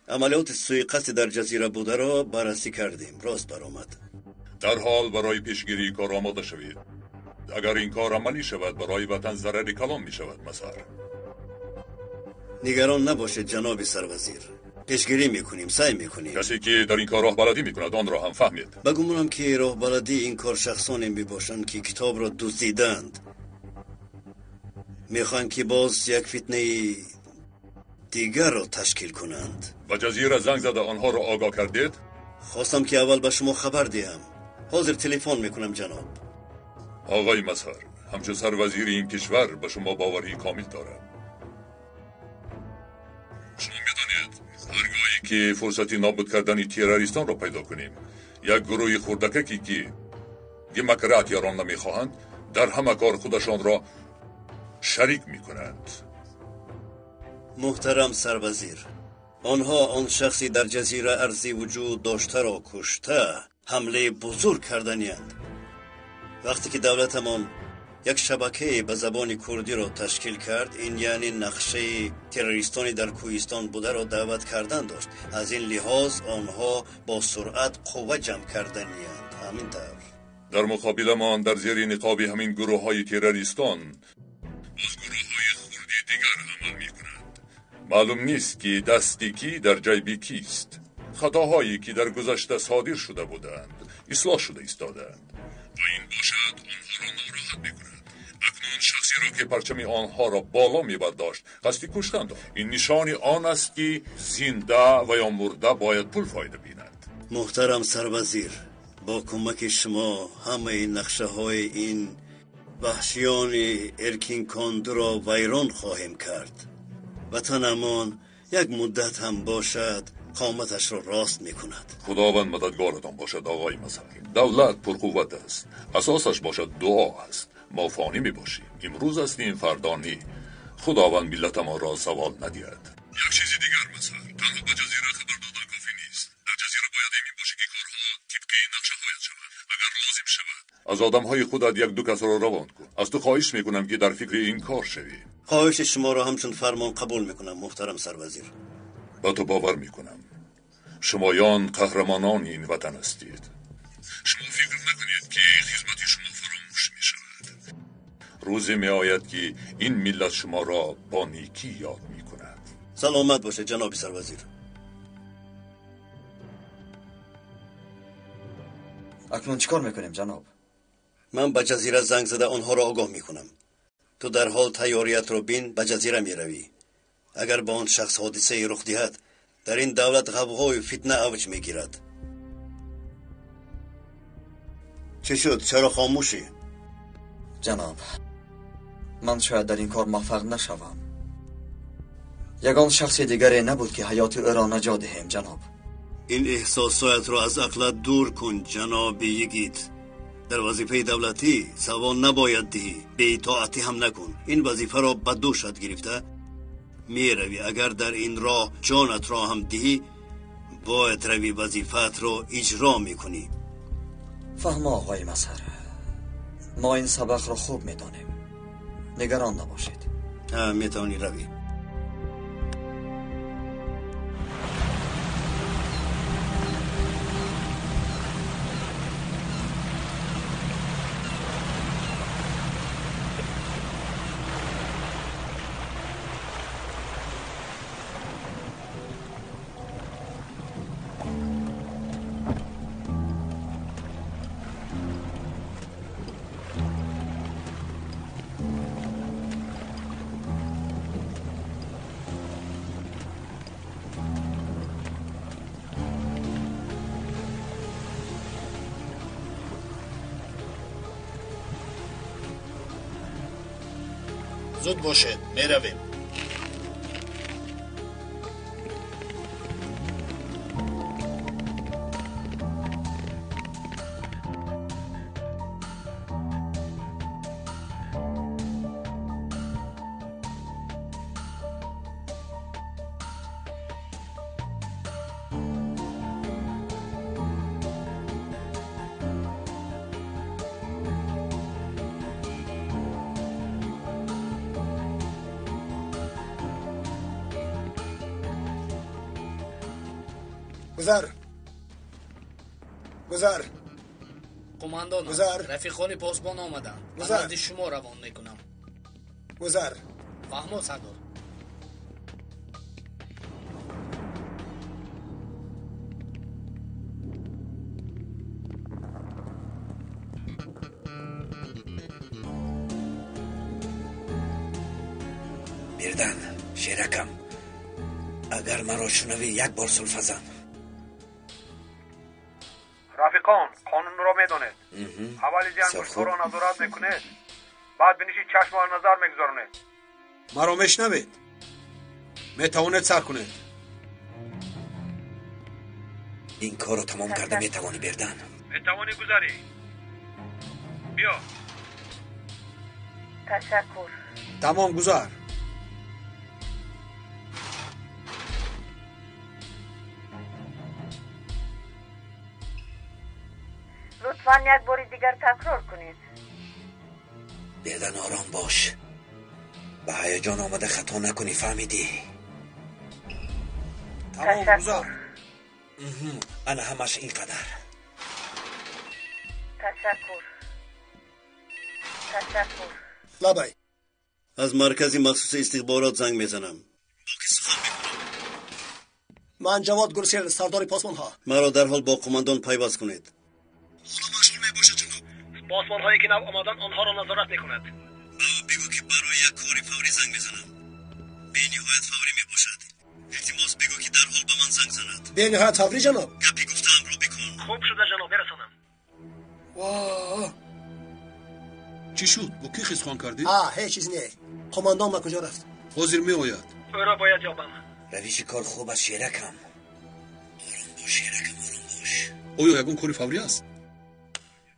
عملیات سوءقصد در جزیره بوده را بررسی کردیم، راست برآمد. در حال برای پیشگیری کار آماده شوید. اگر این کار عملی شود برای وطن ضرری کلان می شود. مظهر نگران نباشید جناب سروزیر، پیشگیری میکنیم، سعی میکنیم. کسی که در این کار راه بلدی میکند آن را هم فهمید. بگمونم که راه بلدی این کار شخصانی میباشند که کتاب را دزدیدند. میخوان که باز یک فتنه دیگر را تشکیل کنند. و جزیره زنگ زده آنها را آگاه کردید؟ خواستم که اول به شما خبر دهم. حاضر تلفن میکنم جناب. آقای مظهر، همچون سروزیر این کشور به شما باوری کامل دارم. شما میدانید هرگاهی که فرصتی نابود کردن تروریستان را پیدا کنیم، یک گروه خردککی که دموکرات یاران نمیخواهند در همه کار خودشان را شریک میکنند. محترم سروزیر، آنها آن شخصی در جزیره ارضی وجود داشته را کشته حمله بزرگ کردنیند. وقتی که دولتمان یک شبکه به زبان کردی را تشکیل کرد، این یعنی نقشه تروریستانی در کوهستان بوده را دعوت کردن داشت. از این لحاظ آنها با سرعت قوه جمع کردنیند. همین طور در مقابل ما در زیر نقاب همین گروه های تروریستان باز گروه های خوردی دیگر عمل می کنند. معلوم نیست که دستی کی در جیبی کیست. خطاهایی که در گذشته صادر شده بودند اصلاح شده ایستادند و این باشد آنها را ناراحت می کند. اکنون شخصی را که پرچم آنها را بالا می برداشت قصد کشتن داشت. این نشانی آن است که زنده و یا مرده باید پول فایده بیند. محترم سروزیر، با کمک شما همه این نقشه های این وحشیان ارکین کاندو را ویران خواهیم کرد. وطنمان یک مدت هم باشد قامتش را راست می کند. خداوند مددگارتان باشد آقای مظهر. دولت پرقوت است، اساسش باشد دعا است. ما فانی می باشیم، امروز هستیم فردا نی. خداوند ملت ما را زوال ندهد. یک چیز دیگر مظهر، تنها به جزیره خبر دادن کافی نیست. در جزیره باید این باشه که کارها طبق نقشه هایت شود. اگر لازم شود از آدمهای خودت یک دو کس را روان کن. از تو خواهش میکنم که در فکر این کار شوی. خواهش شما را همچون فرمان قبول میکنم محترم سروزیر. با تو باور میکنم. شمایان قهرمانان این وطن هستید. شما فکر نکنید که خدمت شما فراموش می شود. روزی می آید که این ملت شما را با نیکی یاد می کند. سلامت باشه جناب سروزیر. اکنون چیکار میکنیم جناب؟ من به جزیره زنگ زده آنها را آگاه میکنم. تو در حال تیاریت رو بین به جزیره می روی. اگر با آن شخص حادثه رخ دهد در این دولت غوغای و فتنه اوج می گیرد. چه شد؟ چرا خاموشی؟ جناب، من شاید در این کار موفق نشوم. یگان شخص دیگری نبود که حیات او را نجات دهیم جناب. این احساسات را از عقلت دور کن جناب یگیت. در وظیفه دولتی سوال نباید دهی، به اطاعتی هم نکن. این وظیفه را به دوشت گرفته می روی. اگر در این راه جانت را هم دهی باید روی وظیفت را اجرا می کنی. فهم آقای مظهر، ما این سبق را خوب می دانیم. نگران نباشید. می توانی روی. زود باشه میرویم. گذر قماندان گذر. رفیقان پاسبان آمدن. گذر. من نزد شما روان میکنم. گذر. فهمو سردار. بیردن شیرکم، اگر مرا شنوی یک بار سلف زن. رفیقان قانون را میدونید. اولی جنگ تو را نظارت میکنید، بعد بنیشید چشم و نظر میگذارونید. مرا میشنوید؟ میتوانید سر کنید. این کار رو تمام کرده میتوانی بیردن. میتوانی گذاری. بیا. تشکر. تمام گذار. لطفاً یک بار دیگر تکرار کنید. بیدن آرام باش. به هیجان آمده خطا نکنی، فهمیدی؟ تشکر. انا همش اینقدر. تشکر. لبای از مرکز مخصوص استخبارات زنگ میزنم. من جواد گرسل، سردار پاسمان ها. مرا در حال با قماندان پیوست کنید. حالا مشغول میباشه جناب. پاسمان هایی که نو آمدن آنها را نظارت میکند. بگو که برای یک کاری فوری زنگ میزنم. به نهایت فوری میباشد. التماس بگو که در حال به من زنگ زند. به نهایت فوری جناب. گپی گفتم رو بکن. خوب شده جناب، برسانم. واه چی شد؟ با کی خیزخوان کردی؟ هیچ چیز نه. قماندان ما کجا رفت؟ حاضر می آید. او را باید یابم. رویش کار خوب است شیرکم. آرام باش شیرکم، آرام باش. اویا یکون کاری فوری است؟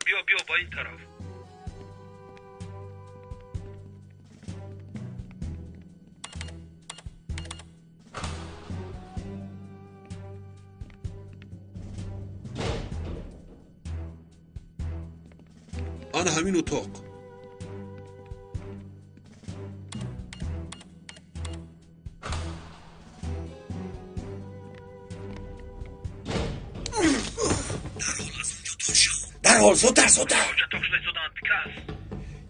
بیا با این طرف. آن همین اتاق. در حال زودتر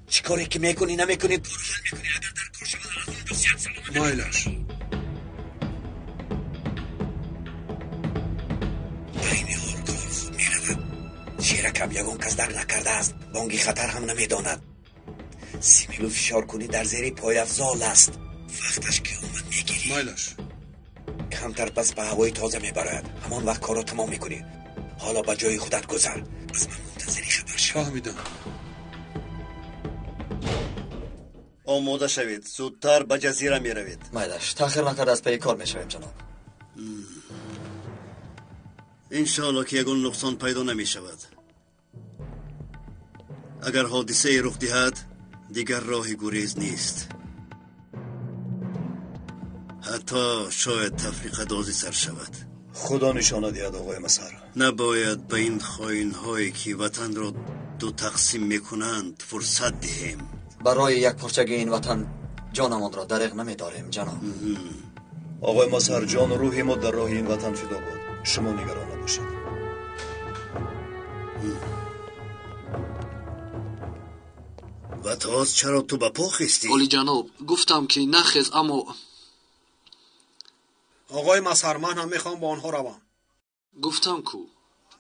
چی کاری که میکنی نمیکنی؟ مایلش شیرکم یگون کس در نکرده است. بانگی خطر هم نمیداند. 30 میلو فشار کنی در زیر پای افزال است. وقتش که اومد میگیری. مایلش کمتر پس به هوای تازه میبرد. همان وقت کارو تمام میکنی. حالا به جای خودت گذر. از من منتظری خبر شو. فهمیدم. آماده شوید. زودتر به جزیره می روید. مایلش تاخیر نکرده از پی کار می شویم جناب. انشاءالله که یگون نقصان پیدا نمی شود. اگر حادثه رخ دهد دیگر راه گریز نیست. حتی شاید تفریقه دازی سر شود. خدا نشانه دهد آقای مسهر. نباید به این خائن هایی که وطن را دو تقسیم میکنند فرصت دهیم. برای یک پارچگی این وطن جانمان را دریغ نمیداریم جناب. آقای مسهر، جان و روحی ما در راه این وطن فدا باد. شما نگران نباشید. و تاز چرا تو به پا خستی؟ اولی جناب گفتم که نخیز اما آقای مسهر، من هم میخوام با آنها روم. گفتم کو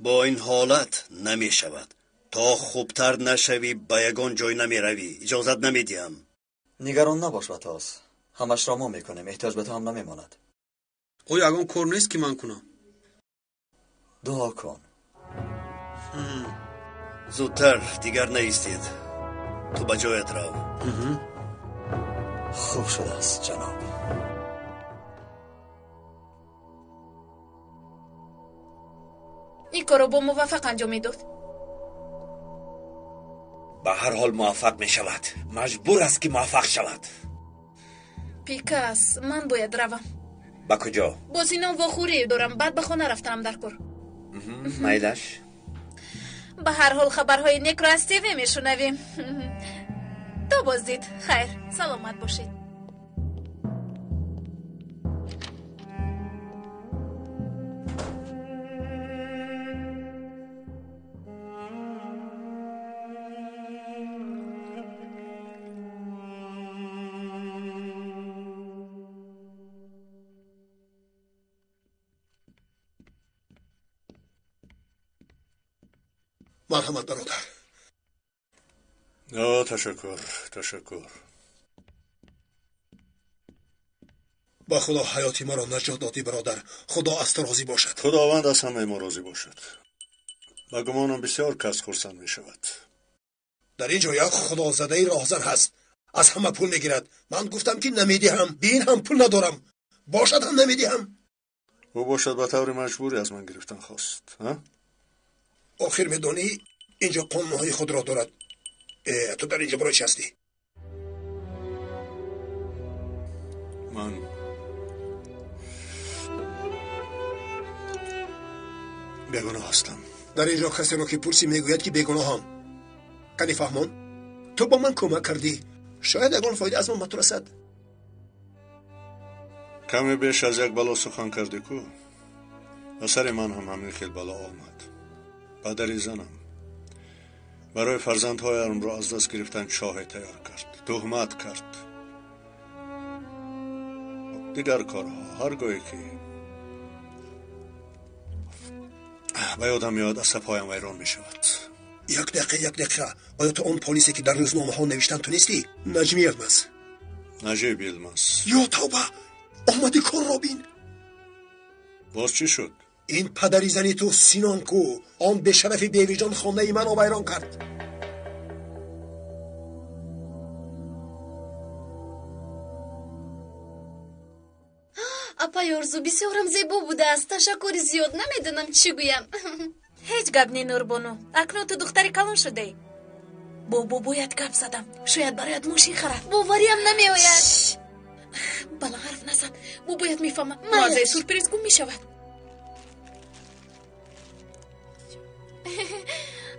با این حالت نمی شود. تا خوبتر نشوی به یگان جای نمی روی. اجازت نمی دیم. نگران نباش وطاس. همش را ما میکنیم. احتیاج به تو هم نمیماند. او یگان کار نیست که من کنم. دعا کن. زودتر دیگر نیستید. تو به جایت رو. خوب شده است جناب. این کارو با موفق انجام داد. به هر حال موفق می شود. مجبور است که موفق شود. پیکاس من باید روم. با کجا؟ با سینان واخوری دارم. بعد به خانه رفتم در کار. مایلش به هر حال خبرهای نیک را از تیوی میشنویم. تا بازدید. خیر، سلامت باشید. مرحمت برادر. تشکر. با خدا حیاتی ما را نجات دادی برادر. خدا از تو راضی باشد. خداوند از همه ما راضی باشد. با گمانم بسیار کس خرسند می شود. در اینجا یک خدا زده راهزن هست. از همه پول میگیرد. من گفتم که نمیدهم. بین هم پول ندارم. باشد هم نمیدهم. او باشد به طور مجبوری از من گرفتن خواست. آخر میدانی اینجا قانونهای خود را دارد. تو در اینجا برای چی هستی؟ من بیگناه هستم. در اینجا کسی رو که پرسی میگوید که بیگناهم. کنی فهمان؟ تو با من کمک کردی، شاید اگران فایده از من رسد. کمی بیش از یک بلا سخن کردی کو. و سر من هم همین خیل بلا آمد. پدری زنم برای فرزندهایم را از دست گرفتن چاه تیار کرد، تهمت کرد. دیگر کارها هرگاهی که به یادم میاد عصبهایم ویران می شود. یک دقیقه آیا تو اون پلیسی که در روزنامه ها نوشتن تو نیستی؟ نجمی یلمز. نجیب یلمز. یا توبه، آمدی کار را بین. باز چی شد؟ این پدری زنی تو سینان کو آن به شرف بیویجان خانه ای من را ویران کرد. اپای ارزو بسیارم زیبا بوده است. تشکر زیاد، نمیدونم چی گویم. هیچ گپ نی نوربانو، اکنون تو دختری کلان شده. بابا باید گپ زدم، شاید برایت موشی خرد. باوریم نمیآید. بلا حرف نزن، بو باید میفهمم. مازه سورپریز گم میشود.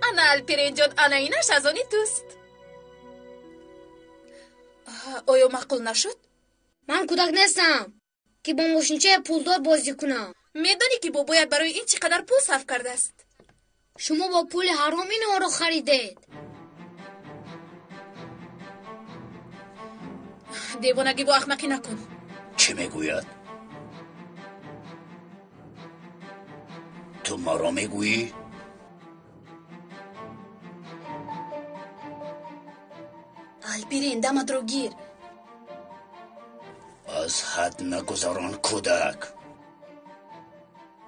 انا الپرین جان، انا اینش از آنی توست. آیا معقول نشد؟ من کودک نیستم که با ماشینچه پولدار بازی کنم. میدانی که بابا باید برای این چقدر پول صرف کرده است. شما با پول حرام اینها رو خریدید. دیوانگی با احمقی نکن. چه میگوید؟ تو ما را میگویی؟ الپرین دمت رو گیر. از حد نگذاران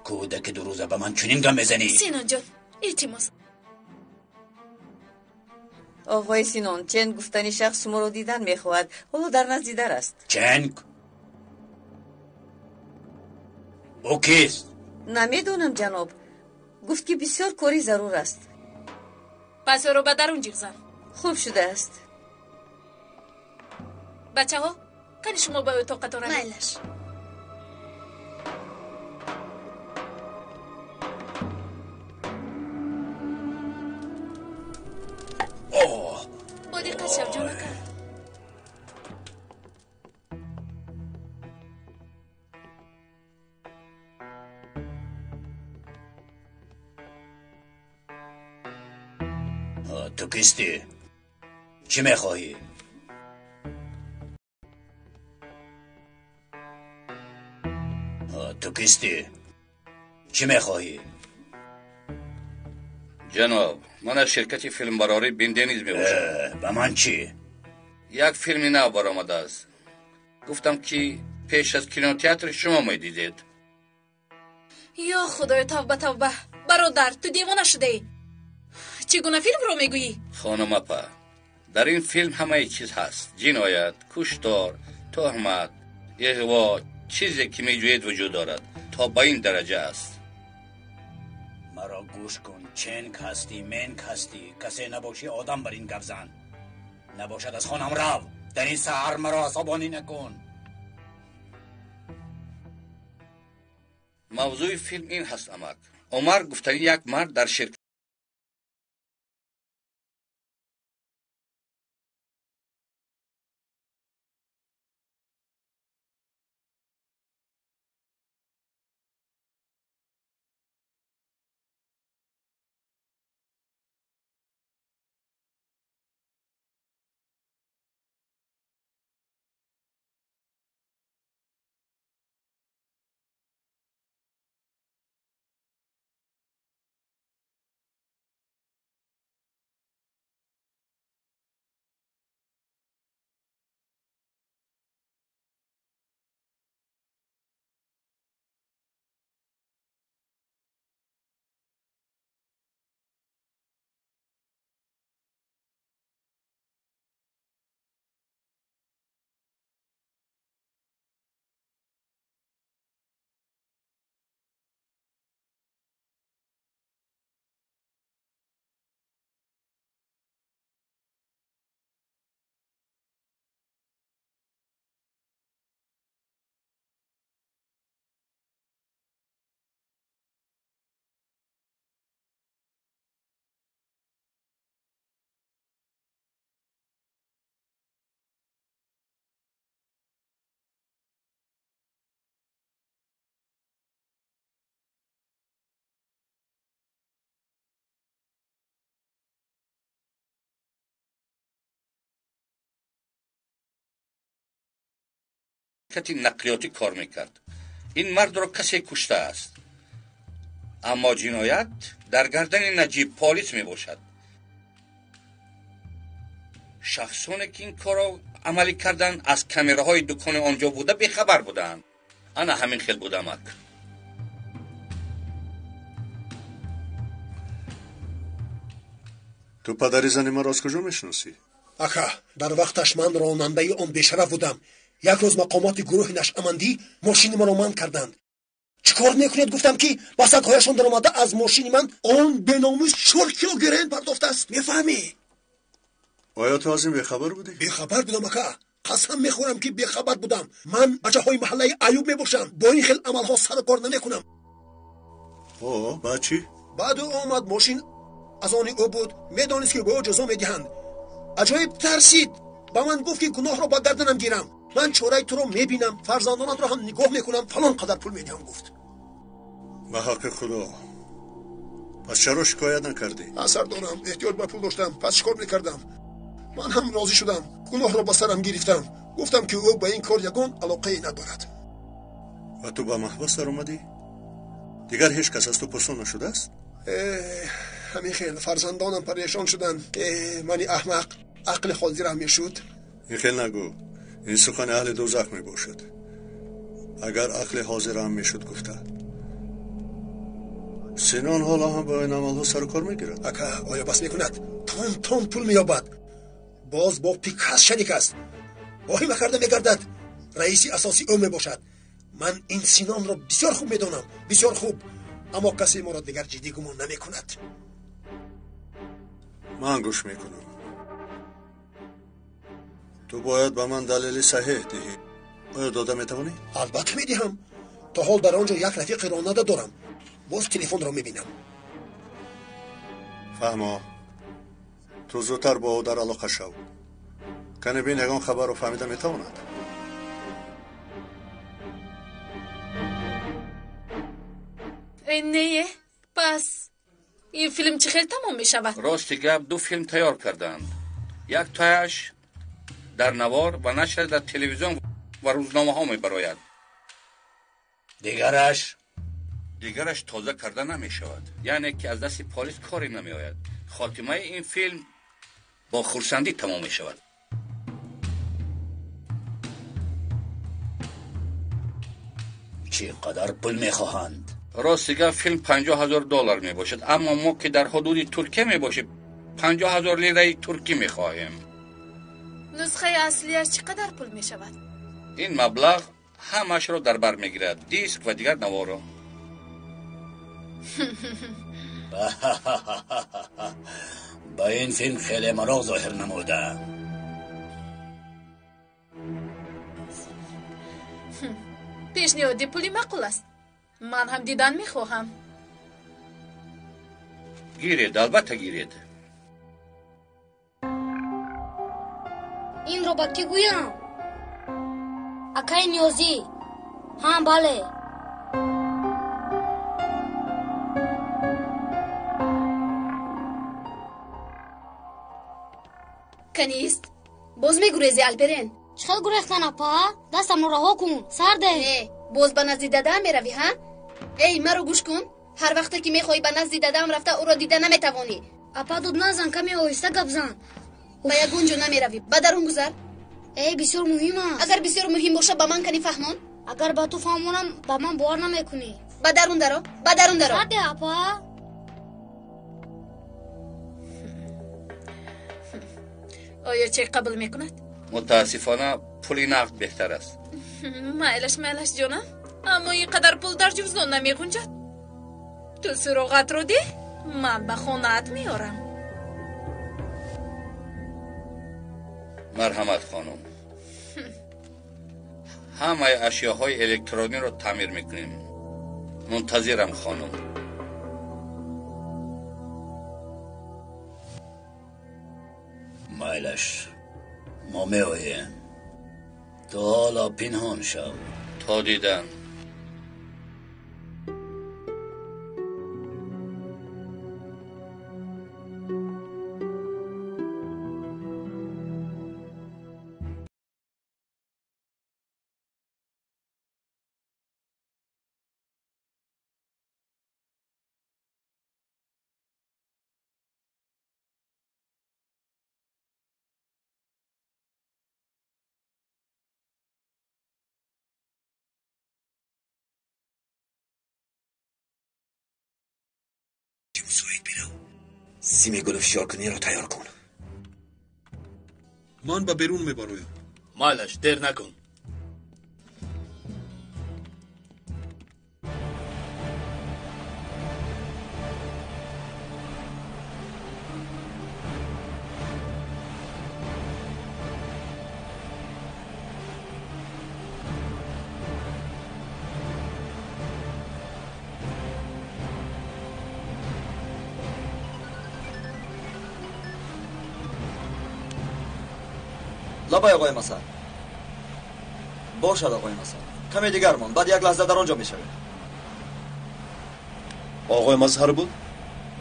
کودک دو روزه به من چنین گم میزنی. سینان جان ایتیماس. آقای سینان، چنگ گفتنی شخص شما رو دیدن میخواهد. حالا در نزد در است. چنگ؟ او کیست؟ نمیدونم جناب، گفت که بسیار کاری ضرور است. پس رو به درون جیغ زن. خوب شده است. بچه ها کنی شما به اتاقتان روید. میلش. با دقت شو جانکر. تو کیستی؟ چی میخواهی؟ تو کیستی؟ چی میخواهی؟ جناب، من از شرکت فیلم براری بیندنیز میباشم. به من چی؟ یک فیلمی نو برآمده است. گفتم که پیش از کینوتئاتر شما میدیدید. یا خدای، توبه برادر، تو دیوانه شده ای. چگونه فیلم رو میگویی؟ خانم اپا، در این فیلم همه چیز هست. جنایت، کشتار، تهمت، اغوا، چیزی که میجوید وجود دارد. تا به این درجه است. مرا گوش کن. چنگ هستی، منگ هستی، کسی نباشی آدم بر این گپ زن. نباشد از خانم رو. در این سحر مرا عصبانی نکن. موضوع فیلم این هست امک. عمر گفتنی یک مرد در شرکت شرکت نقلیاتی کار میکرد. این مرد را کسی کشته است، اما جنایت در گردن نجیب پالیس میباشد. شخصانی که این کار را عملی کردن از کامراهای دکان آنجا بوده بیخبر بودند. انا همین خیل بودم اک. تو پدری زن ما را از کجا میشناسی؟ اکا در وقتش من راننده آن بیشرف بودم. یک روز مقامات گروه نشأمندی ماشین من را منع کردند. چیکار میکنید؟ گفتم که با سگ‌هایشان در آمده از ماشین من آن بیناموس 4 کیلو گرین پرداخته است. میفهمی؟ آیا تو از این بیخبر بودی؟ بیخبر بودم اکا. قسم میخورم که بیخبر بودم. من بچه های محله ایوب میباشم. با این خیل عمل ها سر کار نمیکنم. بعد چی؟ بعد آمد ماشین از آن او بود. میدانست که با او جزا میدهند. عجایب ترسید. با من گفت که گناه را با گردنم گیرم. من چوره تو رو میبینم، فرزندانم را هم نگاه میکنم، فلان قدر پول میدهم. گفت به حق خدا. پس چرا شکایت نکردی؟ اثر دارم، احتیاج به پول داشتم، پس چیکار میکردم؟ من هم راضی شدم، گناه را با سرم گرفتم. گفتم که او به این کار یگان علاقه ندارد. و تو به محبس در اومدی؟ دیگر هیچ کس از تو پرسان نشده است؟ همین خیل فرزندانم پریشان شدن. منی احمق عقل خالدی را میشود. این خیل نگو، این سخن اهل دوزخ می باشد. اگر عقل حاضر هم میشد گفته. سینان حالا هم با این عمل ها سر و کار میگیرد. اکا آیا بس میکند؟ تون پول مییابد. باز با پیکاس شریک است. واهی مکرده میگردد. رئیسی اساسی او میباشد. من این سینان را بسیار خوب میدانم، بسیار خوب. اما کسی ما را دیگر جدی گمان نمیکند. من گوش میکنم. تو باید به من دلیل صحیح دهی. آیا داده میتوانی؟ البته میدهم. تا حال در آنجا یک رفیق راننده دارم. باز تلفن را میبینم. فهما تو زودتر با او در علاقه شو. کنه بین یگان خبر رو فهمیده میتواند. نه پس این فیلم چه خیلی تمام میشود؟ راستی گپ 2 فیلم تیار کردند. یک تایش در نوار و نشر در تلویزیون و روزنامه ها میبراید. دیگرش تازه کرده نمی شود. یعنی که از دست پلیس کاری نمی آید. خاتمه این فیلم با خرسندی تمام می شود. چقدر پول می خواهند؟ راستیگه فیلم $50,000 می باشد، اما ما که در حدود ترکیه می باشیم 50,000 لیره ترکی می خواهیم. نسخه اصلیش چقدر پول می شود؟ این مبلغ همش رو در بر می گیرد، دیسک و دیگر نوارو. با این فیلم خیلی مرا ظاهر نموده. پیشنهادی پولی معقول است. من هم دیدن می خواهم. گیرید، البته گیرید. این رو با کی گویم؟ اکای نیازی. ها بله. کنیست؟ باز میگریزی البرین؟ چقدر گریختن اپا؟ دستم رو رها کن، سرده. باز به نزد دادم میروی ها؟ ای مرا گوش کن. هر وقت که میخوای به نزد دادم رفته او را دیده نمیتوانی. اپا دود نزن، کمی آهسته گپ زن. به یگونجا نمیروی، به درون گذر. ای بسیار مهم است. اگر بسیار مهم باشه به من کنی فهمون؟ اگر با تو فهمونم به من باور نمیکنی. به درون درو، به درون درو. سرده اپا. آیا چه قبول میکند؟ متاسفانه پولی نقد بهتر است. مایلش جانم، اما اینقدر پول در جوزدان نمیگنجد. تو سراغت رو ده، من به خونه‌ات میارم. مرحمت خانم. همه اشیاهای الکترونی رو تعمیر میکنیم. منتظرم خانم. مایلش ما میآییم. تو حالا پنهان شو. تا دیدن. سوید بیرو سیم گل فشار کنی رو تیار کن. من به بیرون میبرویم. مالش دیر نکن. لبای آقای مسئل باشد آقای مسئل کمی دیگر من بعد یک لحظه در آنجا میشویم. آقای مظهر بود؟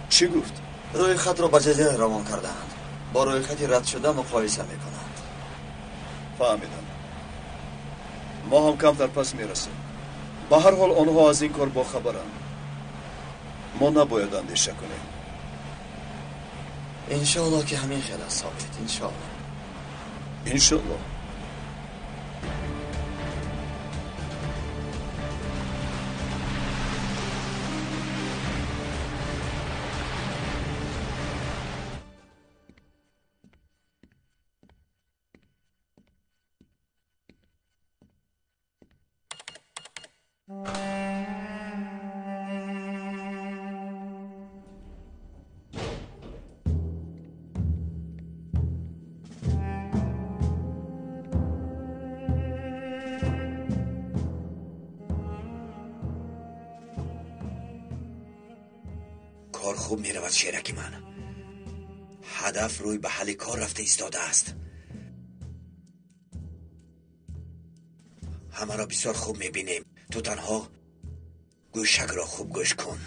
چی گفت؟ روی خط را به جزیره روان کردند. با روی خطی رد شده مقایسه میکنند. فهمیدم. ما هم کمتر پس میرسیم. به هر حال آنها از این کار باخبرند. ما نباید اندیشه کنیم. انشاءالله که همین خیلی است ثابت. انشاءالله. انشاءالله. کار خوب می رود شیرکی من. هدف روی به حل کار رفته ایستاده است. همه را بسیار خوب می بینیم. تو تنها گوشک را خوب گوش کن.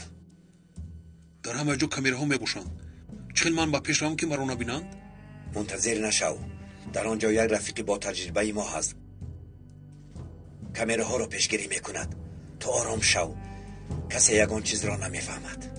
در همه جو کامیراها میبوشند. چون من با پیش روم که مرا نبینند؟ منتظر نشو. در آنجا یک رفیق با تجربه ما هست. کامیراها را پیشگیری میکند. تو آرام شو. کسی یگان چیز را نمیفهمد.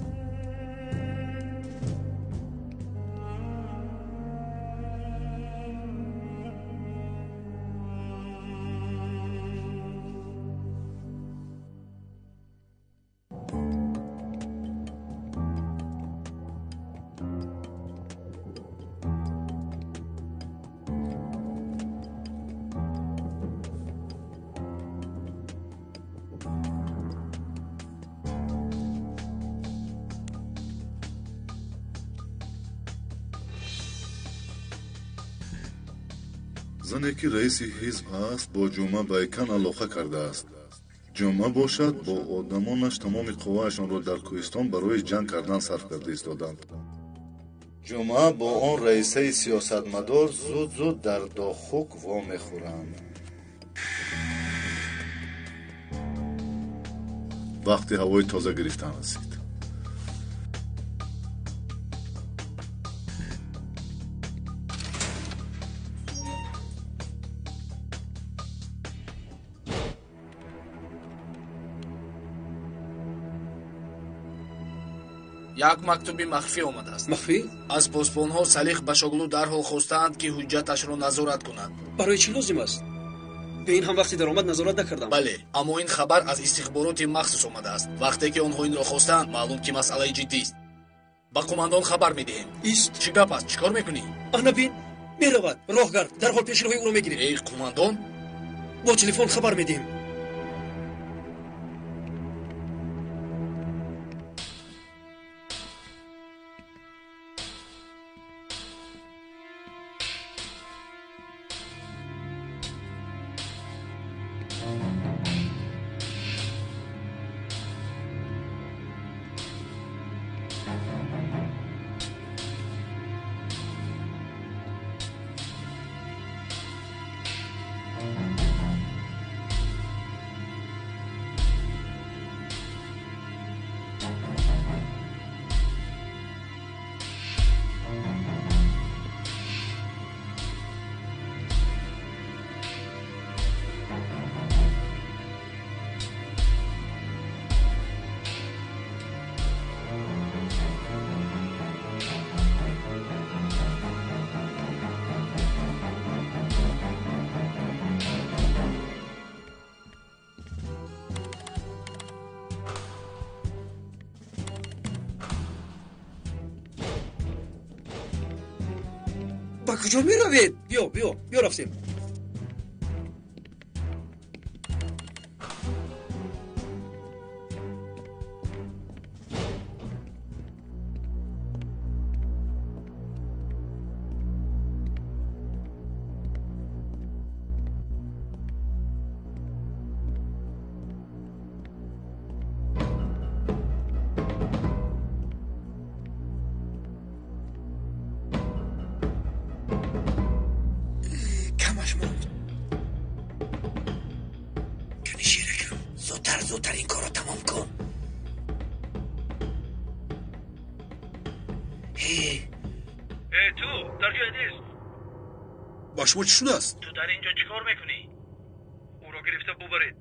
зане ки раиси ҳизб ҳаст бо ҷумъа байкан алоқа кардааст. ҷумъа бошад бо одамонаш тамоми қувваашонро дар кӯҳистон барои ҷанг кардан сарф карда истоданд. ҷумъа бо он раисаи сиёсатмадор зуд дар дохук вомехӯранд. вақти ҳавои тоза гирифтан расид. як мактуби махфӣ омадааст. махфӣ? аз посбонҳо салих башоглу дарҳол хостаанд ки ҳуҷҷаташро назорат кунад. барои чӣ лозим аст? به این هم وقتی درآمد نظارت نکردم. بله، اما این خبر از استخبارات مخصوص آمده است. وقتی که آنها این را خواستند معلوم که مسئله جدی است. با قماندان خبر میدهیم. است؟ چی گپ است؟ چیکار میکنی؟ آنا بین میرود. راهگرد درحال پیشروی او را میگیریم. ای قماندان؟ با تلفن خبر میدیم. با کجا می روید؟ بیا رفتیم. زودتر این کار رو تمام کن. تو در جای نیست. با شما چی شده است؟ تو در اینجا چیکار میکنی؟ او رو گرفته ببرید.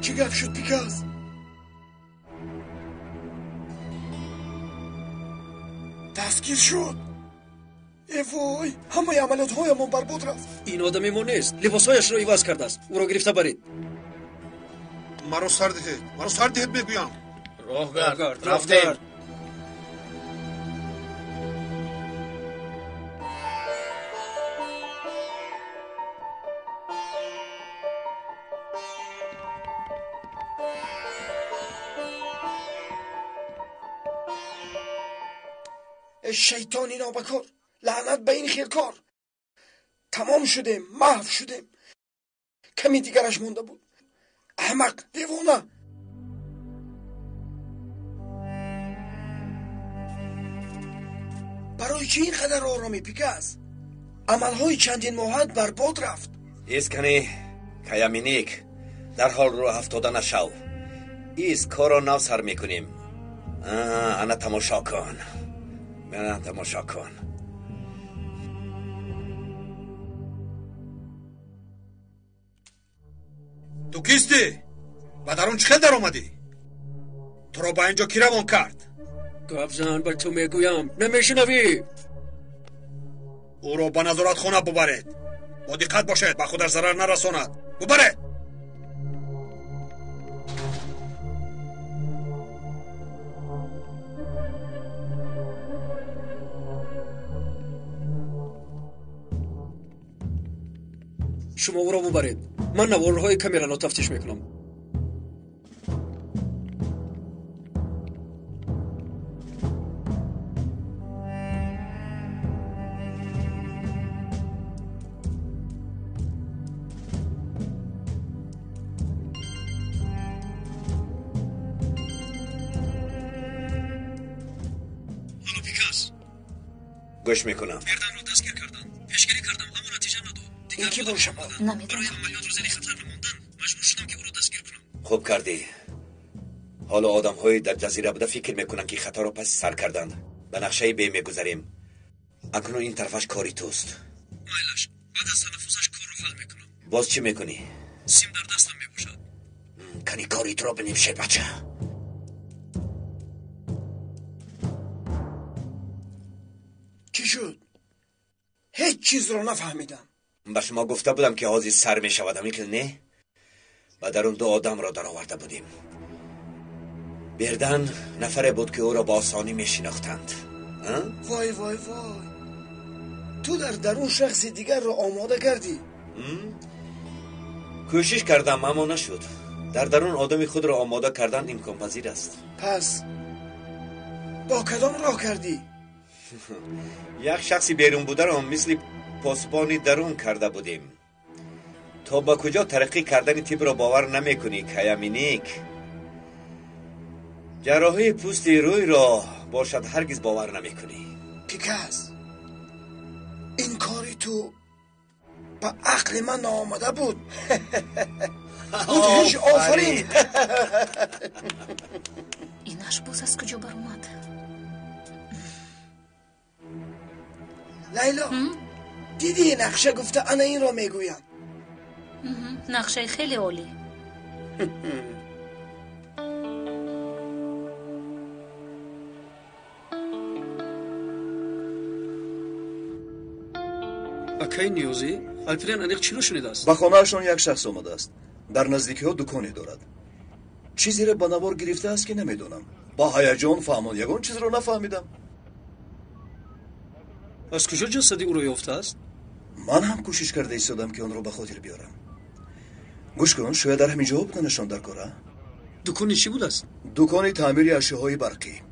چی گفت شد پیکاس؟ دستگیر شد. ای وای، همه عملیات هایمان برباد رفت. این آدمی ما نیست. لباسهایش را عوض کرده است. او را گرفته برید. مرا سر دهید میگویم. راهگرد رفتیم. شیطانی نابکار، لعنت به این خیرکار. تمام شدیم، محو شدیم. کمی دیگرش مونده بود. احمق، دیوانه. برای چی اینقدر آرامی پیکاس؟ عملهای چندین ماهت برباد رفت. ایسکنی کایامینیک در حال رو افتاده نشو. ایس کار رو نو سر میکنیم. انا تماشا کن. من تماشا کن. تو کیستی؟ و در اون چه در آمدی؟ تو را با اینجا کی روان کرد؟ گابزان به تو میگویم نمیشنوی؟ او را به نظارت خانه ببرید. با دقت باشید به خودش ضرر نرساند. ببرید. شما او را ببرید. من نوارهای کامera را تفتیش میکنم. حالا پیکاس گوش میکنم. مردم را دستگیر کردن. پیشگیری کردم اما نتیجه نداد. این کی بود شما؟ برای عملیات رو زیر خطر نماندن مجبور شدم که او را دستگیر کنم. خوب کردی. حالا آدم های در جزیره بوده فکر میکنن که خطا رو پس سر کردند. به نقشه بی میگذاریم. اکنون این طرفش کاری توست. مایلش بعد از تنفسش کار رو حل میکنم. باز چی میکنی؟ سیم در دستم میباشد. کنی کاری تو را بنویشه بچه. چی شد؟ هیچ چیز رو نفهمیدم. به شما گفته بودم که حاضی سر میشود همیکل نه؟ و در اون دو آدم را در آورده بودیم. بردن نفره بود که او را با آسانی میشناختند. وای وای وای، تو در درون شخص دیگر را آماده کردی؟ کوشش کردم اما نشد. در درون آدم خود را آماده کردن امکان پذیر است. پس با کدام راه کردی؟ یک شخصی بیرون بوده را مثل پاسبانی درون کرده بودیم. تو با کجا ترقی کردن تیپ را باور نمی کنی کایامینیک؟ جراحی پوست روی را باشد هرگز باور نمی کنی. پیکاس، این کاری تو با عقل من آمده بود. بودیش آفرین. این اشباز از کجا بر اومد؟ لیلا، دیدی نقشه گفته انا این را میگویم. نقشه خیلی عالی. اکای نیوزی؟ الپیرن انیق چی رو شنیده است؟ به خانهشان یک شخص آمده است. در نزدیکی ها دکانی دارد. چیزی را به نوار گرفته است که نمیدونم. با هیجان فهمون یگان چیز رو نفهمیدم. از کجا جسدی او را یافته است؟ من هم کوشش کرده ایستادم که آن را به خاطر بیارم. گوش کن، شاید در همین جا بکنشان در کاره. دکانی چی بود است؟ دکان تعمیر اشیاءهای برقی.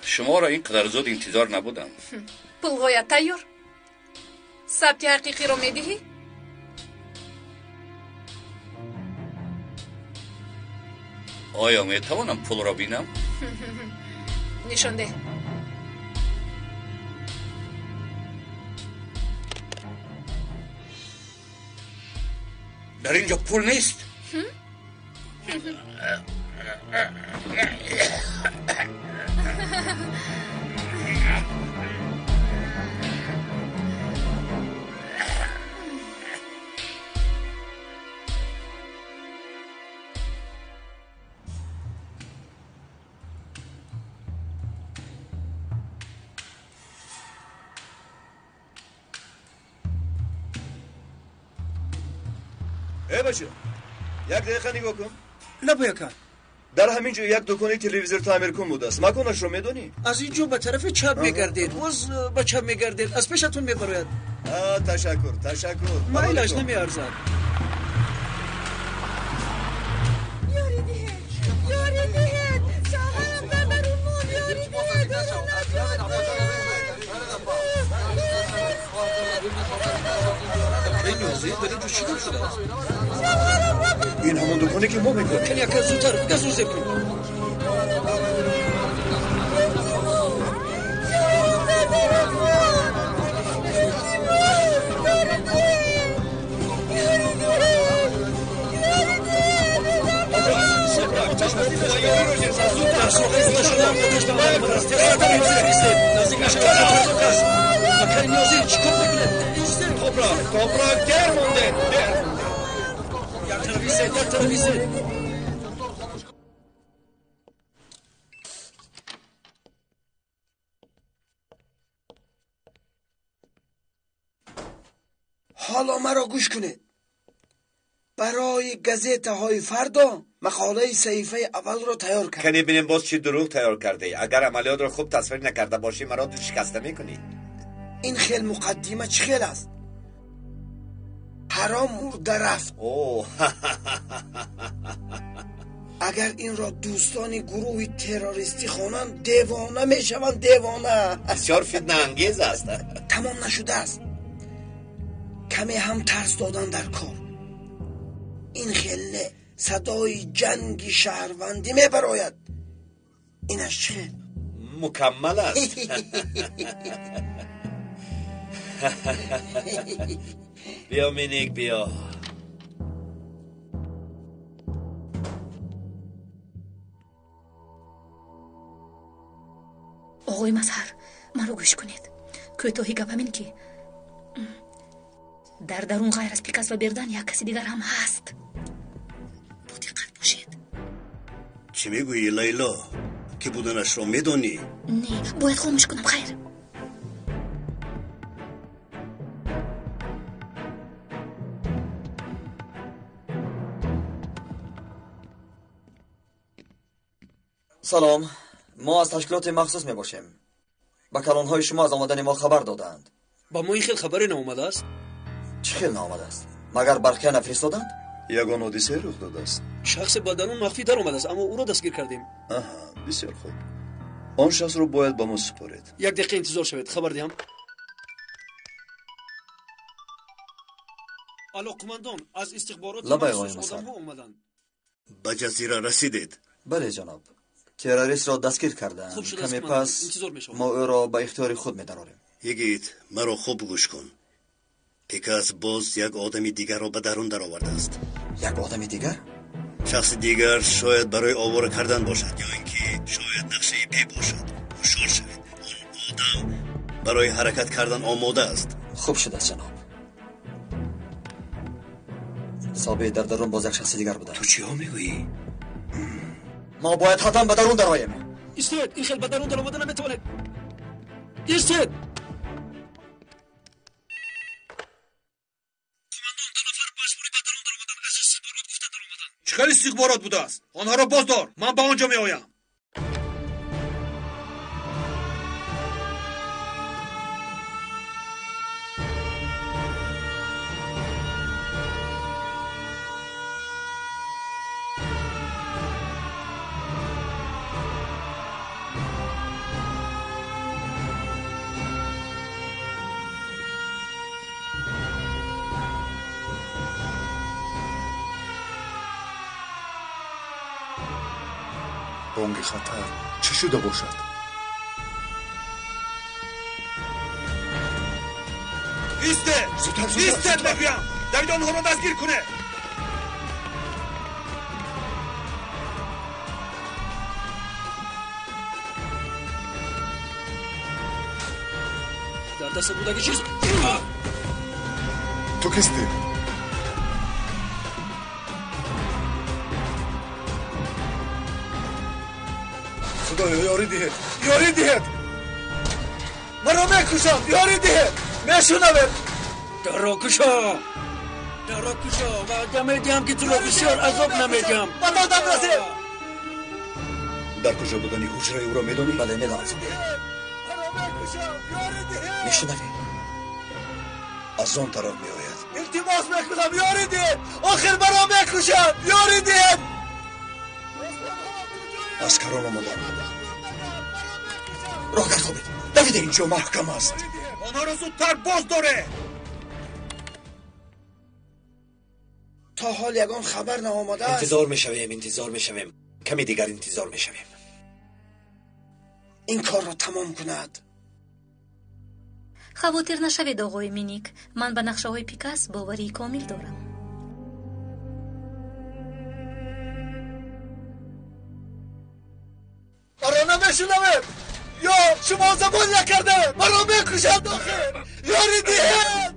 شما را اینقدر زود انتظار نبودم. پولهایت تیار؟ ثبت حقیقی را میدهی؟ آیا میتوانم پول را بینم؟ نشان ده. در اینجا پول نیست. ای بچه، یک دقیقه نگاه کن. نباید. در همینجا یک دکان تلویزیون تعمیر کن بود است. مکانش رو میدونی؟ از اینجا به طرف چپ میگردید. باز به چپ میگردید. از پیشتون میبراید. تشکر. مایلش نمیارزد. یاری دهید. شوهرم در درون مون. یاری دهید. این همون دکانی که ما میکنیم. کنی یک زودتر گزوزه کن. Toprak der münde. Yakalabilsin. حالا مرا گوش کنید. برای گزیته های فردا مقاله صحیفه اول رو تیار کرد. کنی ببینیم باز چی دروغ تیار کرده. اگر عملیات رو خوب تصویر نکرده باشی مرا تو شکسته میکنی. این خیل مقدمه چه خیل است؟ حرام مرده رفت. اگر این را دوستان گروه تروریستی خوانند دیوانه میشوند. دیوانه. بسیار فتنه انگیز است. تمام نشده است. کمی هم ترس دادن در کار. این خله صدای جنگ شهروندی میبراید. اینش چه؟ مکمل است. بیا مینیک بیا. آقای مظهر مرا گوش کنید. کوتاهی گپم این که در درون غیر از پیکاس و بردن یک کسی دیگر هم هست. با دقت باشید. چی میگویی لیلا؟ که بودنش رو میدونی؟ نه باید خاموش کنم. خیر سلام، ما از تشکیلات مخصوص می باشیم. با کلانهای شما از آمدن ما خبر دادند. با ما این خیل خبری نامده است؟ چه خیل نامده است؟ مگر برقیه نفرستادند؟ یگان حادثه رخ داده است. شخص با درون مخفی در آمده است اما او را دستگیر کردیم. بسیار خوب. آن شخص رو باید با ما سپارید. یک دقیقه انتظار شوید. خبر دهم. الو قماندان، از استخبارات مخصوص آدم‌ها اومدند. به جزیره رسیدید؟ بله جناب. تروریست را دستگیر کردند. کمی پس ما او را به اختیار خود می‌داریم. یگید مرا خوب گوش کن. پیکاس باز یک آدمی دیگر را به درون در آورده است. یک آدمی دیگر؟ شخص دیگر شاید برای آواره کردن باشد یا اینکه شاید نقشه پی باشد. هوشیار شوید. اون آدم برای حرکت کردن آماده است. خوب شده جناب. صاحب در درون باز یک شخص دیگر بوده. تو چی ها میگویی؟ ما باید حتما به درون درآییم. ایستید. این خیلی بدن در آمده نمیتونه. ایستید. چقدر استخبارات بوده است؟ آنها را باز دار. من به آنجا می آیم. بانگ خطر چه شده باشد؟ ایسته بگویم. دوید آنها را دستگیر کنه. در دست بودگی چیز؟ تو کستی؟ خدایا یاری دهید. یاری دهید. مرا میکشم. یاری دهید. میشونم. در را کشا. در را کشا. و میدیم که تو را بسیار عذاب نمیدیم. بطادم رسید. در کجا بودنی حجره او را میدونی؟ بله میدانم. میشنوی؟ از آن طرف میآید. التماس میکنم. یاری دهید. آخر مرا میکشم. یاری دهید. عسکران آمدند. راه در خوابید. دوید اینجا محکم است. آنها را زودتر باز داره. تا حال یگان خبر نآمده است. انتظار میشویم. کمی دیگر انتظار میشویم. این کار را تمام کند. خواطر نشوید آقای مینیک. من به نقشه های پیکاس باوری کامل دارم. مرا نمیشونم. یا شما زبان نکرده. مرا میکشم داخل. یاری دهید.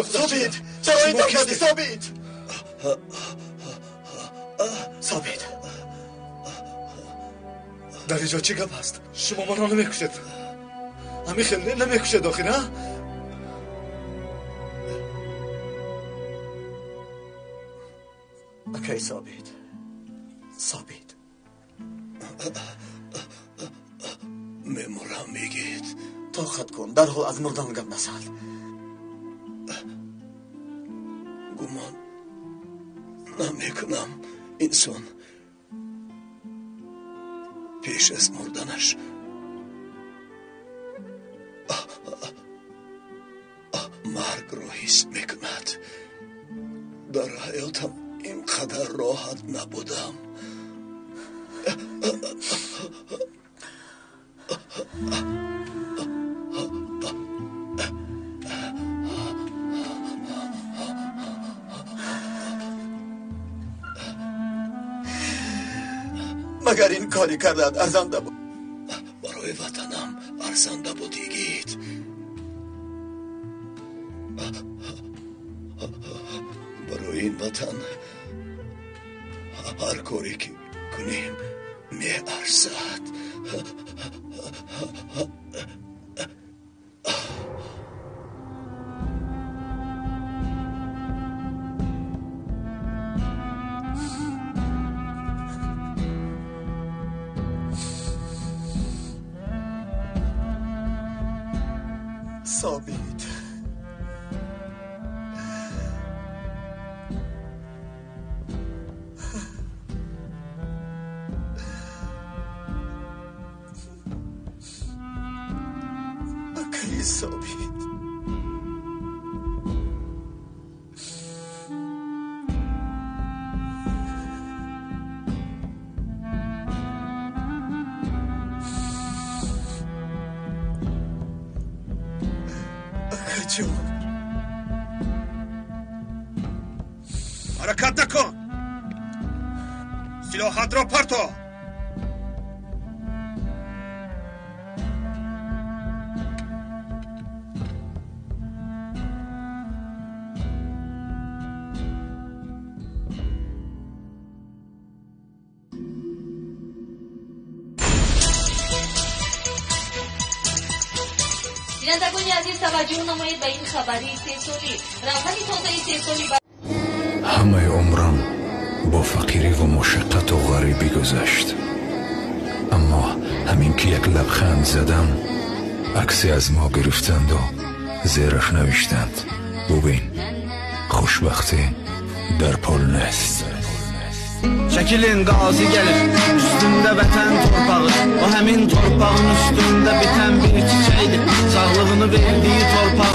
ثابت چرا این کار کردی ثابت؟ ثابت در اینجا چی گپ است؟ شما ما را نمیکشید. همین خیلی نمیکشید آخی نه؟ کی ثابت ثابت میمورم میگید طاقت کن درحال از مردن گپ نسال گمان نمیکنم انسان پیش از مردنش مرگ رو حس میکند در حیاتم اینقدر راحت نبودم مگر این کاری کردد ارزنده بود برای وطنم ارزنده بود دیگید برای این وطن هر کاری که کنیم می ارزد ثابت کی ثابت جون حرکت نکن سلاحت را پرتو بینندگان عزیز توجه نمایید به این خبری سه‌سالی روزهای تازه سه‌سالی همه عمرم با فقیری و مشقت و غریبی گذشت اما همین که یک لبخند زدم عکسی از ما گرفتند و زیرش نوشتند ببین خوشبختی در پل نیست Çəkilin qazi gəlir üstündə vətən torpağı o həmin torpağın üstündə bitən bir çiçəkdir sağlığını verdiyi torpaq